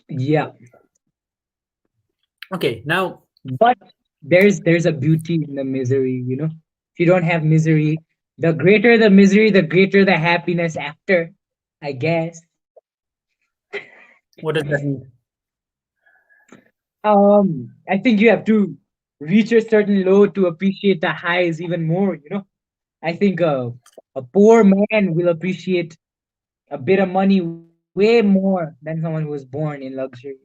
yeah. Okay, now But there's a beauty in the misery. If you don't have misery, the greater the misery, the greater the happiness after, I guess. what does that mean? I think you have to reach a certain low to appreciate the highs even more. I think a poor man will appreciate a bit of money way more than someone who was born in luxury.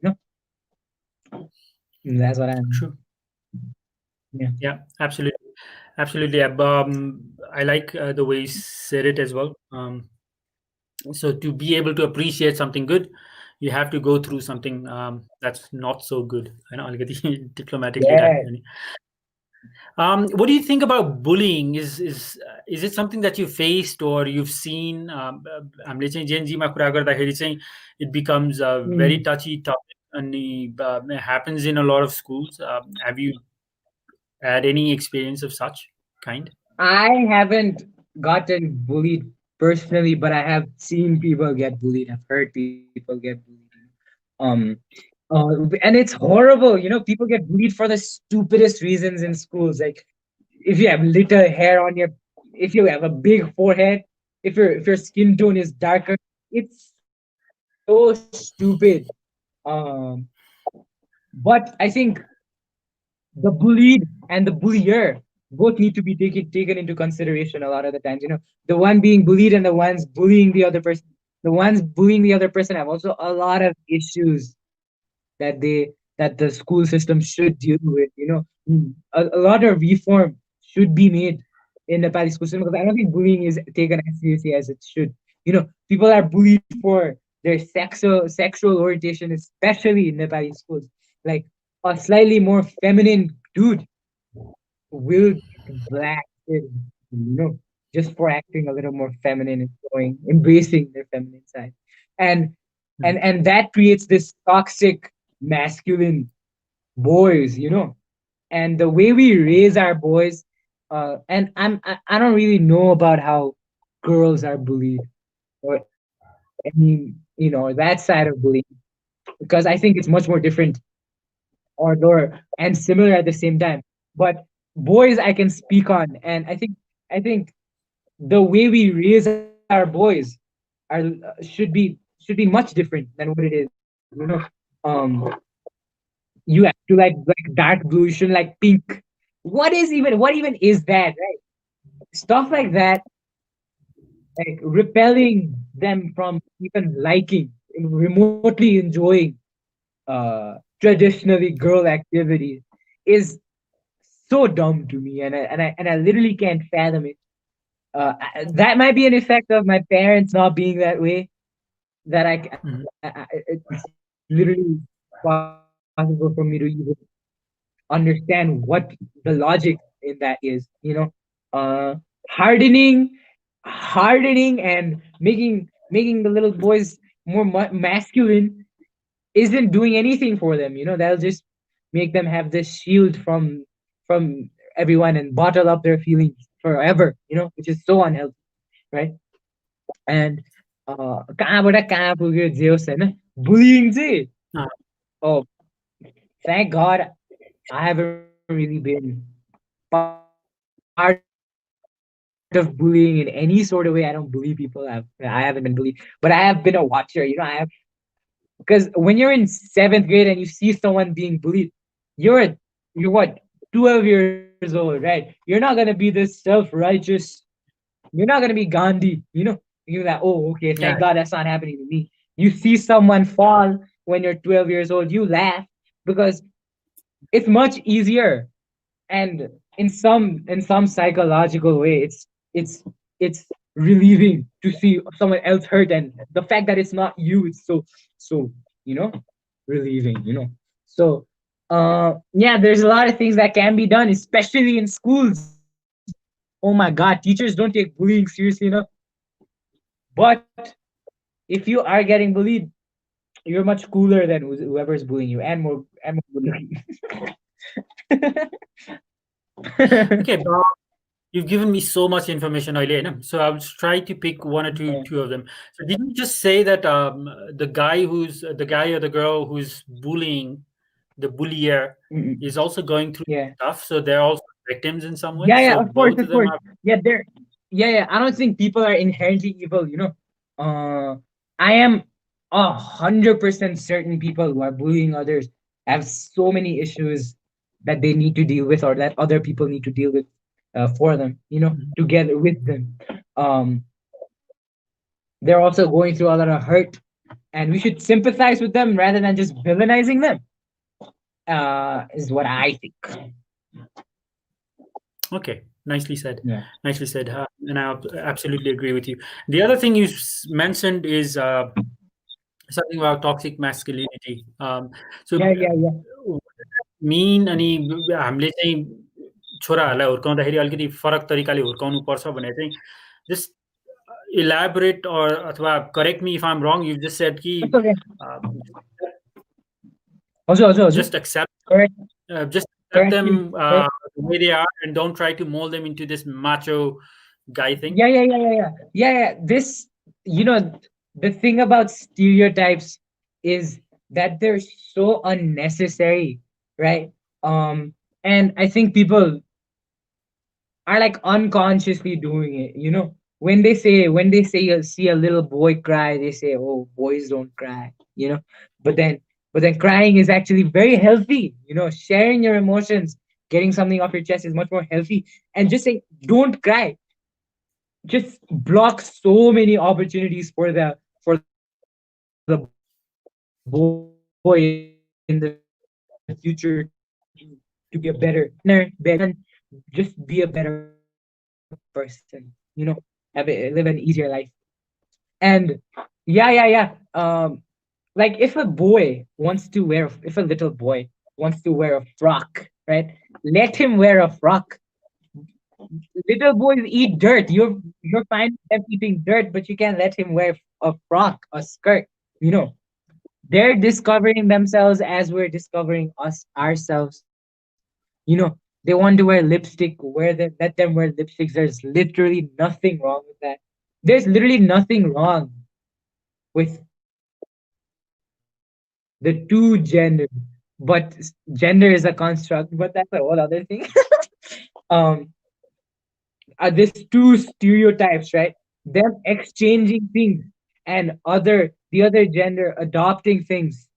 That's what I'm. True. Yeah. Yeah, absolutely, absolutely. I like the way you said it as well. So to be able to appreciate something good, you have to go through something that's not so good. I'll get diplomatically that. Yeah. What do you think about bullying? Is it something that you faced or you've seen? हामीले चाहिँ Gen Z मा कुरा गर्दाखेरि चाहिँ it becomes a very Mm. touchy topic and it happens in a lot of schools. Have you had any experience of such kind? I haven't gotten bullied personally, but I have seen people get bullied. I've heard people get bullied. Um, and it's horrible. People get bullied for the stupidest reasons in schools. Like if you have little hair on your, if you have a big forehead, if your skin tone is darker, it's so stupid. Um, but I think the bullied and the bullier both need to be taken into consideration a lot of the times. The one being bullied and the ones bullying the other person. The ones bullying the other person have also a lot of issues that the school system should deal with. A lot of reform should be made in the Nepali school system, because I don't think bullying is taken as seriously as it should. People are bullied for their sexual orientation, especially in Nepali schools. Like a slightly more feminine dude will get blasted, just for acting a little more feminine and embracing their feminine side. And and that creates this toxic masculine boys, and the way we raise our boys, and I don't really know about how girls are bullied, or that side of bullying, because I think it's much more different, or and similar at the same time. But boys I can speak on, and I think the way we raise our boys are should be much different than what it is. Um, you have to like dark blue, you shouldn't like pink. What even is that, right? Stuff like that, like repelling them from even liking, remotely enjoying traditionally girl activities is so dumb to me, and I literally can't fathom it. That might be an effect of my parents not being that way. That it's literally possible for me to even understand what the logic in that is. Hardening, and making the little boys more masculine isn't doing anything for them. That'll just make them have this shield from everyone and bottle up their feelings forever. Which is so unhealthy, right? And कहाँबाट कहाँ पुग्यो जे होस् होइन, bullying चाहिँ, oh, thank God I haven't really been part of bullying in any sort of way. I don't bully people. I haven't been bullied, but I have been a watcher. Because when you're in seventh grade and you see someone being bullied, you're you're what, 12 years old, right? You're not gonna be this self-righteous. You're not gonna be Gandhi, You're like, oh, okay, thank God that's not happening to me. You see someone fall when you're 12 years old, you laugh, because it's much easier, and in some psychological way, it's relieving to see someone else hurt, and the fact that it's not you, it's so you know relieving. So yeah, there's a lot of things that can be done, especially in schools. Oh my God, teachers don't take bullying seriously enough. But if you are getting bullied, you're much cooler than whoever's bullying you, and more good looking. Okay, you've given me so much information earlier, so I'll try to pick one or two of them. So did you just say that the guy or the girl who's bullying the bullier is also going through Yeah. stuff? So they're also victims in some way. Yeah, So of course, both of of them course. are. Yeah. I don't think people are inherently evil. I am 100% certain people who are bullying others have so many issues that they need to deal with, or that other people need to deal with for them. Together with them. They're also going through a lot of hurt, and we should sympathize with them rather than just villainizing them. Is what I think. Okay, nicely said. Yeah. Nicely said. And I absolutely agree with you. The other thing you mentioned is something about toxic masculinity. So Yeah. mean अनि हामीले चाहिँ छोराहरूलाई हुर्काउँदाखेरि अलिकति फरक तरिकाले हुर्काउनु पर्छ भने चाहिँ just elaborate or अथवा correct me if I'm wrong. You just said कि Okay. just accept Correct. just accept Correct. them the way they are, and don't try to mold them into this macho guy thing. Yeah. This, you know, the thing about stereotypes is that they're so unnecessary, right? Um, and I think people are like unconsciously doing it. When they say you see a little boy cry, they say, "Oh, boys don't cry." But then crying is actually very healthy. Sharing your emotions, getting something off your chest is much more healthy. And just say, "Don't cry," just blocks so many opportunities for the boy in the future to be a better listener, better listener, better even just be a better person. Live an easier life. And like if a little boy wants to wear a frock, right? Let him wear a frock. Little boys eat dirt. You're fine with them eating dirt, but you can't let him wear a frock, a skirt. You know, they're discovering themselves as we're discovering ourselves. They want to wear lipstick. Let them wear lipsticks. There's literally nothing wrong with that. There's literally nothing wrong with the two genders, but gender is a construct. But that's a whole other thing. um, There's two stereotypes, right? Them exchanging things and the other gender adopting things.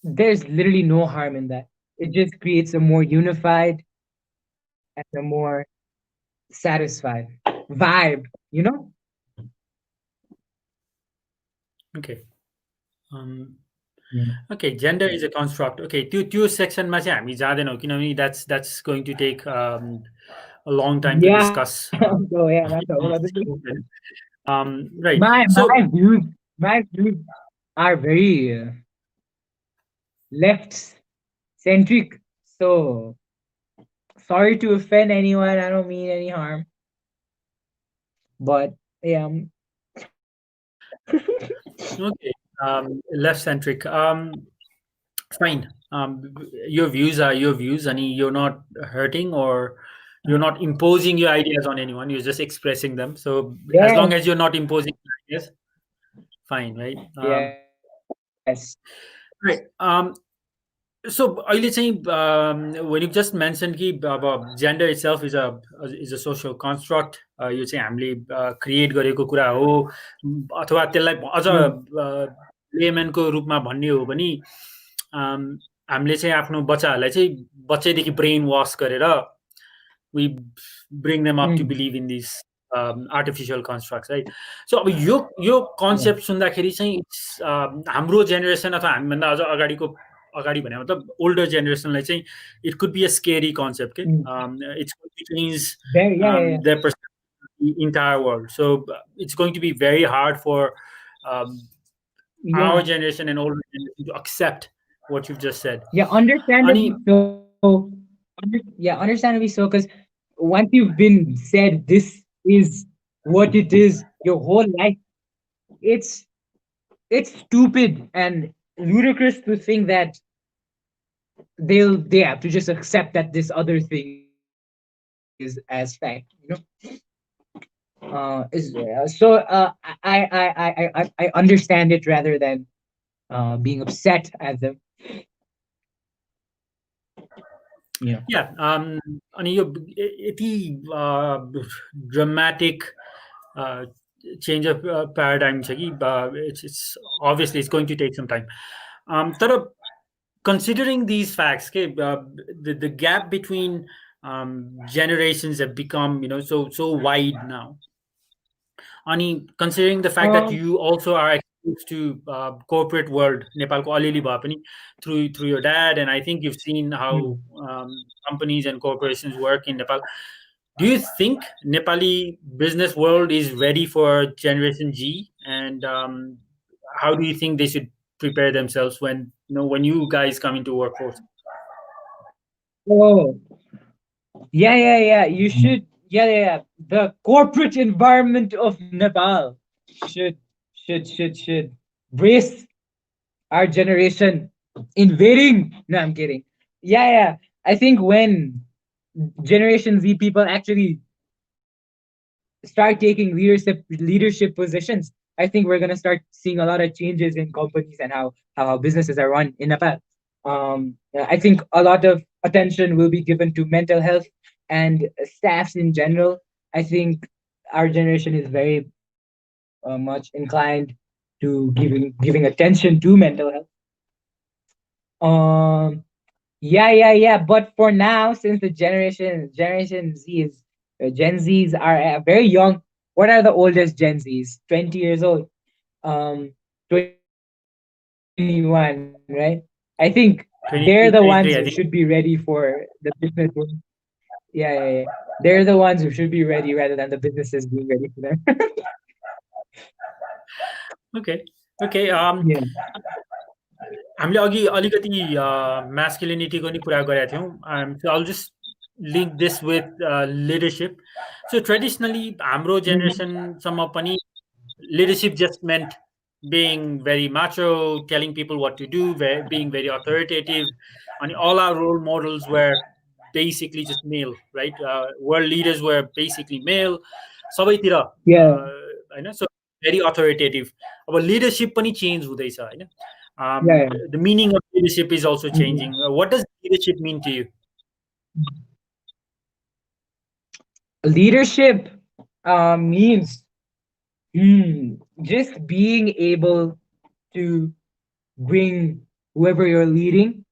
There's literally no harm in that. It just creates a more unified and a more satisfied vibe, Okay. Um, Yeah. okay, gender is a construct. Okay, त्यो सेक्सनमा चाहिँ हामी जाँदैनौँ किनभने that's going to take a long time to Yeah. discuss. So yeah, that's a whole other thing. Right. My So my views my views are very left centric. So sorry to offend anyone. I don't mean any harm. But yeah, okay, left centric. Fine. Your views are your views, and you're not hurting or you're not imposing your ideas on anyone. You're just expressing them. So as long as yes, you're not imposing your ideas, fine, right? yes. Right. So अहिले चाहिँ when you just mentioned कि अब gender itself is a social construct, यो चाहिँ हामीले create गरेको कुरा हो, अथवा त्यसलाई अझ Mm, लेमनको रूपमा भन्ने हो भने हामीले चाहिँ आफ्नो बच्चाहरूलाई चाहिँ बच्चैदेखि ब्रेन वास गरेर we bring them up to mm, believe in these artificial constructs, right? So अब यो yeah. कन्सेप्ट सुन्दाखेरि चाहिँ हाम्रो जेनेरेसन अथवा हामीभन्दा अझ अगाडि भने मतलब ओल्डर जेनेरेसनलाई चाहिँ it could be a scary concept के Mm. It's going to change Very, yeah. their perspective of the entire world. So it's going to be very hard for um, our Yeah. generation and older generation to accept what you've just said. Yeah, Ani, understandably so. Understandably so, because once you've been said this is what it is your whole life, it's it's stupid and ludicrous to think that they have to just accept that this other thing is as fact. I understand it rather than being upset at them. Yeah. yeah, अनि यो यति dramatic uh, change of paradigm छ कि it's obviously it's going to take some time. तर considering these facts, okay, the gap between generations have become so wide now. Ani considering the fact that Um. you also are exposed to corporate world, Nepalको अलिअलि भए पनि through your dad, and I think you've seen how Mm. companies and corporations work in Nepal. Do you think Nepali business world is ready for Generation G, and how do you think they should prepare themselves when you guys come into workforce? Oh, yeah. You should. Yeah. The corporate environment of Nepal should should brace our generation invading. No, I'm kidding. Yeah. I think when Generation Z people actually start taking leadership positions, I think we're gonna start seeing a lot of changes in companies and how businesses are run in Nepal. I think a lot of attention will be given to mental health and staffs in general. I think our generation is very much inclined to giving attention to mental health. Um, yeah. But for now, since the Generation Z is Gen Zs are very young. What are the oldest Gen Zs? 20 years old. 21, right? I think they're the ones who should be 23, ready 23, I for think. the business world. Yeah. They're the ones who should be ready rather than the businesses being ready for them. Okay. Okay. Yeah. हामीले अघि अलिकति म्यास्कुलिनिटीको नि कुरा गरेका थियौँ so I'll just link this with leadership so traditionally हाम्रो Mhm. जेनेरेसनसम्म पनि leadership just meant being very macho, telling people what to do, being very authoritative. And all our role models were basically just male, right? World leaders were basically male. सबैतिर Yeah. होइन so very authoritative अब leadership पनि change हुँदैछ होइन Yeah. The meaning of leadership is also Mhm. Changing what does leadership mean to you Leadership means just being able to bring whoever you're leading,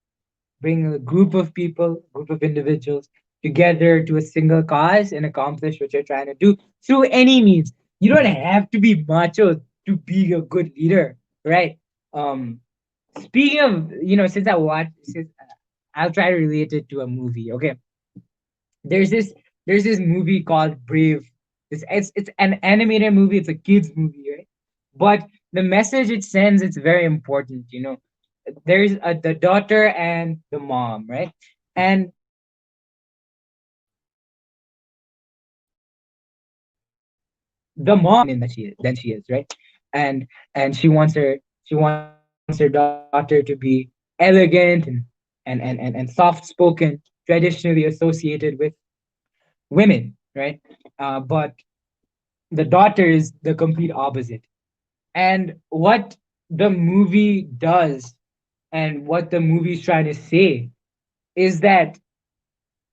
bring a group of people, group of individuals together to a single cause and accomplish what you're trying to do through any means. You don't have to be macho to be a good leader, right? Um, Speaking of, since I'll try to relate it to a movie. Okay, there's this there's this movie called Brave. It's an animated movie. It's a kids movie, right? But the message it sends, it's very important. There's the daughter and the mom, right? And the mom is more independent than she is, right? And she wants her daughter to be elegant and soft spoken, traditionally associated with women, right? But the daughter is the complete opposite. And what the movie does and what the movie's trying to say is that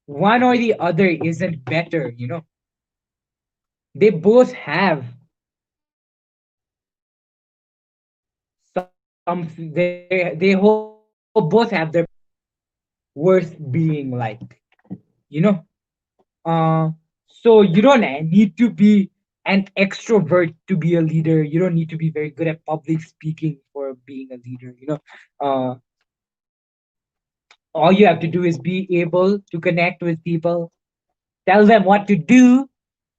one or the other isn't better. They both have some they both have their worth being like, you know. So you don't need to be an extrovert to be a leader. You don't need to be very good at public speaking for being a leader. All you have to do is be able to connect with people, tell them what to do,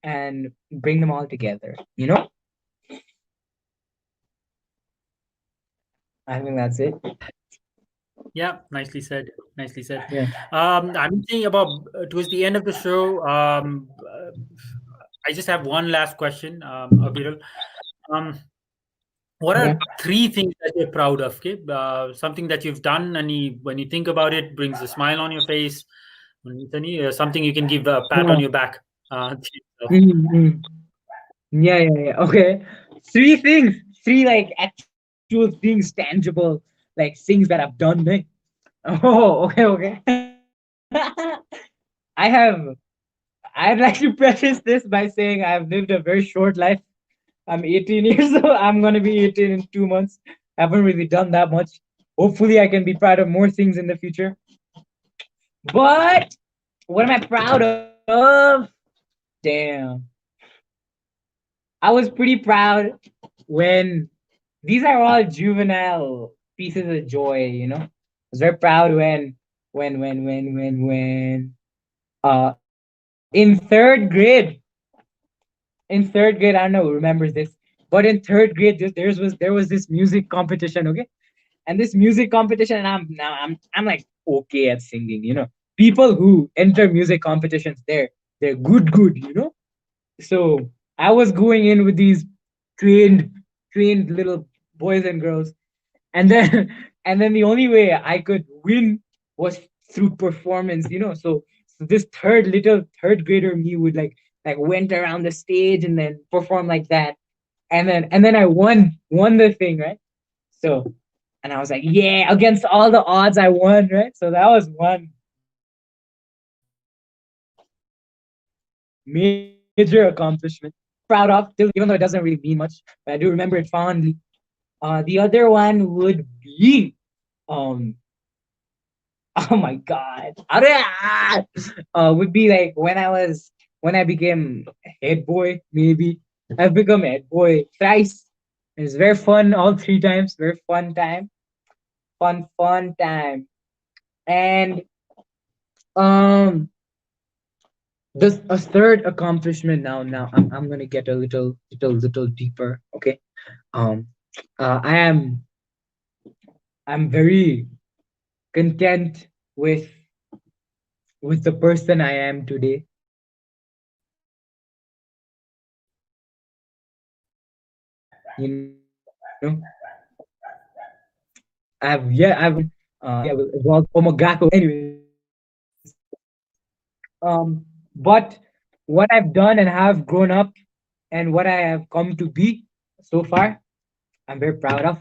and bring them all together. I think that's it. Yeah, nicely said. Nicely said. Yeah. I'm thinking about towards the end of the show. I just have one last question, Abiral. Um, what Okay. are three things that you're proud of? Okay, something that you've done, and when you think about it, brings a smile on your face. Something you can give a pat on Yeah. your back. To yourself. Mhm. Yeah. Okay. Three things. Three like actual things, tangible, like things that I've done. Right? Oh, okay. I have. I'd like to preface this by saying I've lived a very short life. I'm 18 years old. I'm gonna be 18 in 2 months. I haven't really done that much. Hopefully, I can be proud of more things in the future. But what am I proud of? Damn. I was pretty proud when these are all juvenile pieces of joy. I was very proud in third grade, I don't know who remembers this, but in third grade there was this music competition, okay? And this music competition, and I'm like okay at singing. People who enter music competitions, they're good. So I was going in with these trained trained little boys and girls, and then and then the only way I could win was through performance. So this third grader me would like like went around the stage and then performed like that. And then I won the thing, right? So and I was like, yeah, against all the odds I won, right? So that was one major accomplishment. Proud of still, even though it doesn't really mean much, but I do remember it fondly. The other one would be um oh my god. Would be like when I became head boy, maybe. I've become head boy thrice. It's very fun all three times. Very fun time. Fun time. And um this a third accomplishment now. I'm gonna get a little deeper. Okay. Um I'm very content with the person I am today. You know, I've evolved from a Gakko. Anyways, but what I've done and have grown up and what I have come to be so far, I'm very proud of,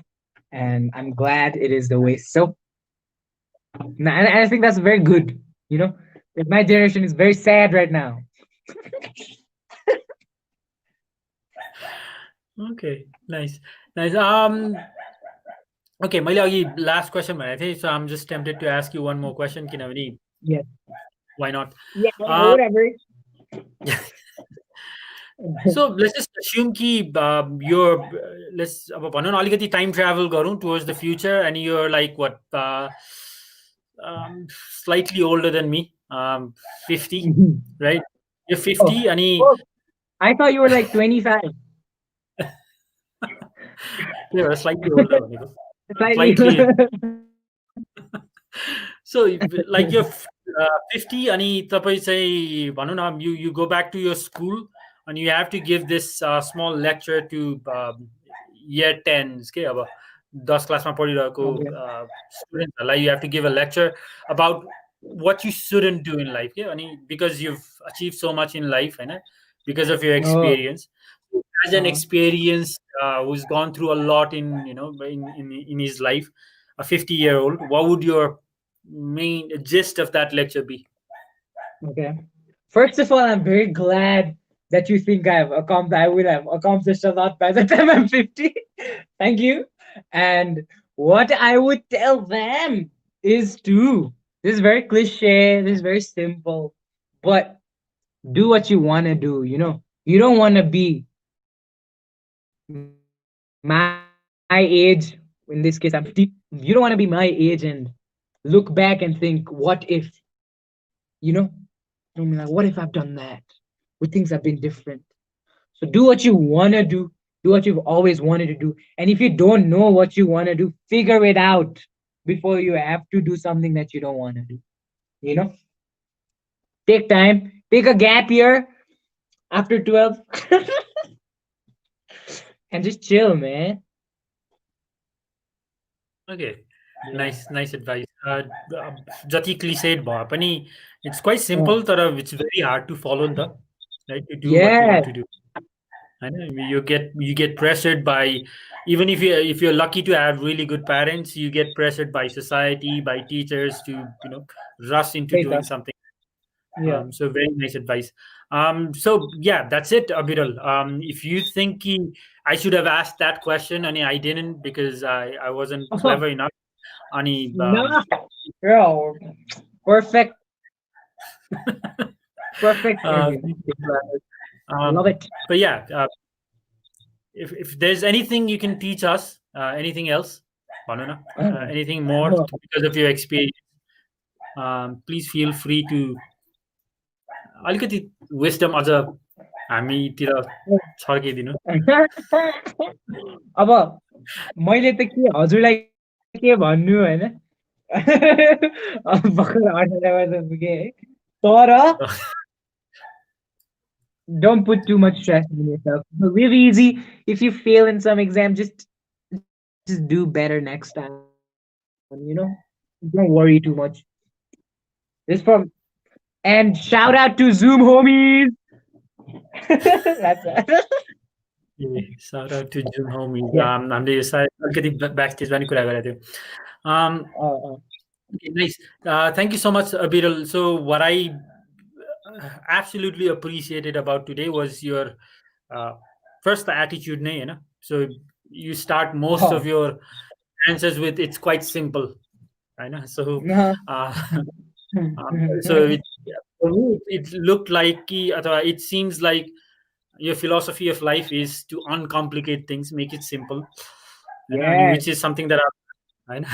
and I'm glad it is the way. So, and I think that's very good. You know, if my generation is very sad right now. Okay, nice, nice. Okay, मैले अघि last question भनेको थिएँ, so I'm just tempted to ask you one more question किनभने Yeah, why not? yeah, Um, whatever. so let's just assume कि let's अब भनौँ न अलिकति time travel गरौँ towards the future and you're like what slightly older than me, 50, right? You're Oh, 50 अनि oh, I thought you were like 25. त्यही भएर slightly older भनेको Slightly. slightly. So like you're 50 अनि तपाईँ चाहिँ भनौँ न you go back to your school and you have to give this small lecture to year 10s के अब 10 क्लासमा पढिरहेको Okay. स्टुडेन्टहरूलाई you have to give a lecture about what you shouldn't do in life के अनि because you've achieved so much in life होइन because of your Oh, experience as an uh, experienced who's gone through a lot in in his life, a 50-year-old, what would your main gist of that lecture be? okay. First of all, I'm very glad that you think I will have accomplished a lot by the time I'm 50. Thank you. And what I would tell them is to this is very cliche, this is very simple, but do what you want to do, you know. You don't want to be my age, in this case I'm 50. You don't want to be my age and look back and think, what if, you know? Don't be like, what if I've done that? Would things have been different? So do what you want to do. Do what you've always wanted to do. And if you don't know what you want to do, figure it out before you have to do something that you don't want to do. You know? Take time, take a gap year after 12 and just chill, man. Okay, Yeah. nice advice. Jati cliched bhए पनि it's quite Oh, simple तर it's very hard to follow the right to do what you want yes. to do. And you get pressured by even if you're lucky to have really good parents, you get pressured by society, by teachers to rush into Very doing tough. something. Yeah. So very nice advice. So yeah, that's it, Abiral. If you think I should have asked that question and I didn't because I wasn't Oh, clever enough. Ani, no. Bro. Perfect. Perfect interview. thank you. Love it. But yeah, if there's anything you can teach us, anything else, Banana, Oh, anything more oh, because of your experience, please feel free to अलिकति wisdom अझ हामीतिर oh. छर्किदिनु. अब मैले त के हजुरलाई के भन्नु होइन अब भर्खर 18 वर्ष पुगेँ है तर don't put too much stress on yourself. It's really easy. If you fail in some exam, just do better next time. Don't worry too much. This from and shout out to Zoom homies. That's Shout out to Jun homie. yeah. हामीले यो सायद अलिकति back स्टेजमा नि कुरा गरेको थियौँ. Oh, Okay, nice. Thank you so much, Abiral. So, what I absolutely appreciated about today was your uh, first the attitude, nahi, hai na? So you start most of oh. your answers with it's quite simple, right? So, Uh-huh. uh, so for me, it looked like it seems like your philosophy of life is to uncomplicate things, make it simple, and Yes. which is something that I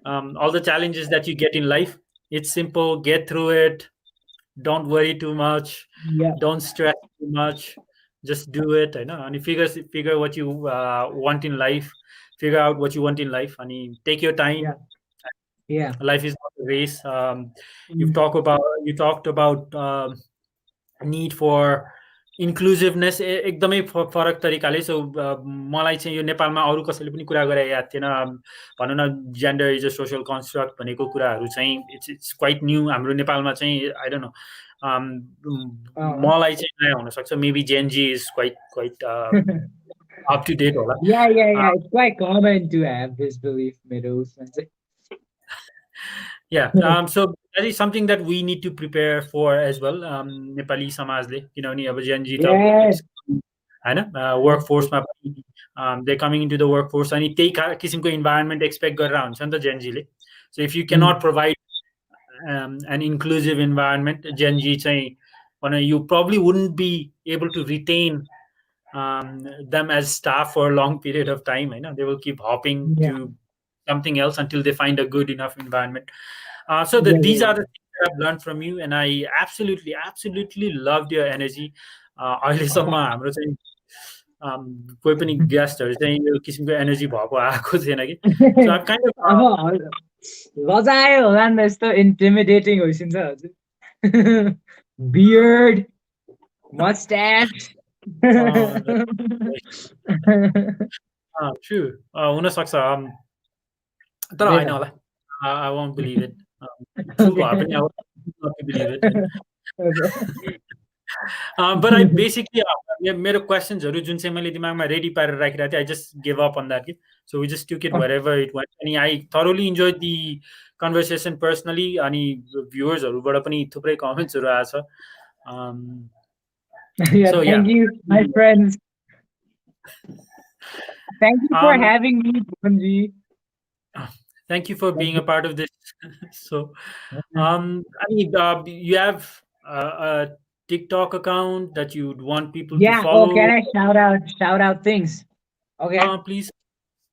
all the challenges that you get in life, it's simple, get through it, don't worry too much, Yeah. don't stress too much, just do it. I know, and you figure what you want in life, figure out what you want in life, and you take your time. Yeah. Yeah. Life is not a race. Mm. You talked about need for इन्क्लुजिभनेस एकदमै फरक तरिकाले. सो मलाई चाहिँ यो नेपालमा अरू कसैले पनि कुरा गरे याद थिएन. भनौँ न gender is a social construct भनेको कुराहरू चाहिँ इट्स क्वाइट न्यू हाम्रो नेपालमा चाहिँ. आई डोन्ट नो, मलाई चाहिँ नयाँ हुनसक्छ. Maybe Gen Z is quite up to date होला. Yeah. It's quite common to have this belief, middles. Yeah. So that is something that we need to prepare for as well. Nepali समाजले, किनभने अब Gen Z त Yes. होइन वर्कफोर्समा पनि they coming into the workforce, अनि त्यही किसिमको इन्भाइरोमेन्ट एक्सपेक्ट गरेर हुन्छ नि त जेनजीले. So if you cannot provide an inclusive environment, Gen Z चाहिँ you probably wouldn't be able to retain them as staff for a long period of time. They will keep hopping Yeah. to something else until they find a good enough environment. So Yeah, these yeah. are the things that I've learned from you, and I absolutely loved your energy. अहिलेसम्म हाम्रो चाहिँ कोही पनि गेस्टहरू चाहिँ यो किसिमको energy भएको आएको थिएन कि. So I've kind of लजायो होला नि त, यस्तो इन्टिमिडेटिङ होइसिन्छ हजुर. बियर्ड, मस्ट्याच. true, हुनसक्छ, तर होइन होला. I won't believe it. True भए पनि I would not believe it. But I basically मेरो क्वेसन्सहरू जुन चाहिँ मैले दिमागमा रेडी पारेर राखिरहेको थिएँ, I just gave up on that. So we just took it wherever it went. अनि I thoroughly enjoyed the conversation personally. अनि भ्युअर्सहरूबाट पनि थुप्रै कमेन्ट्सहरू आएछ. Yeah, So, thank you, my friends. Thank you for having me, Bunji. Thank you for being a part of this. So, I mean, you have a TikTok account that you'd want people to follow? Oh, can I shout out things? Okay. Please.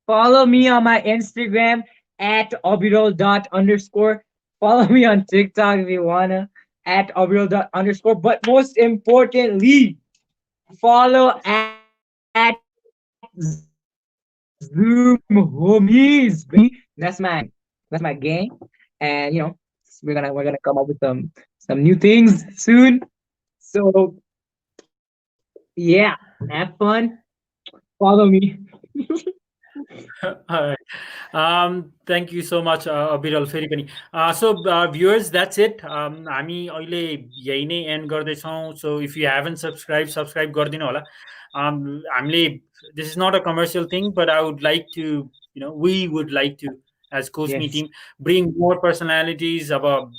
Follow me on my Instagram at abiral._. Follow me on TikTok if you wanna at abiral._. But most importantly, follow at Zoom homies. That's my gang. And we're gonna come up with some new things soon. So yeah, have fun. Follow me. All right. Thank you so much, Abiral, फेरि पनि. So viewers, that's it. हामी अहिले यही नै end गर्दैछौँ. So if you haven't subscribe गरिदिनु होला. हामीले, this is not a commercial thing, but I would like to, we would like to, as Cosme team, bring more personalities about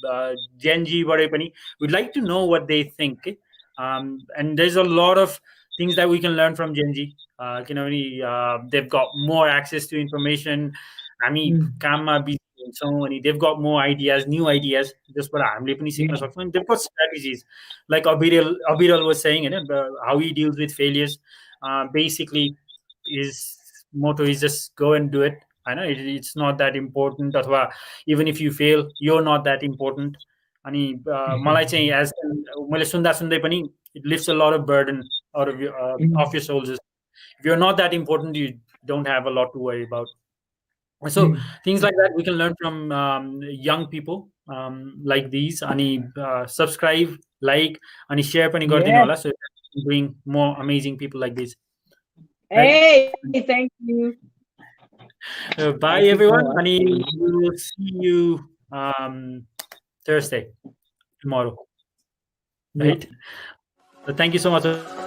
Gen Z. We'd like to know what they think. And there's a lot of things that we can learn from Gen Z. They've got more access to information. They've got more ideas, new ideas. They've got strategies. Like Abiral was saying, how he deals with failures. Basically, his motto is just go and do it. I know it's not that important. Even if you fail, you're not that important. मलाई चाहिँ as मैले सुन्दा सुन्दै पनि it lifts a lot of burden out of your off your shoulders. If you're not that important, you don't have a lot to worry about. So things like that we can learn from young people like these. Subscribe, like, and share pani gardiनु होला, so we bring more amazing people like this. Hey, thank you. Bye everyone. We will see you Thursday, tomorrow, right? Thank you so much.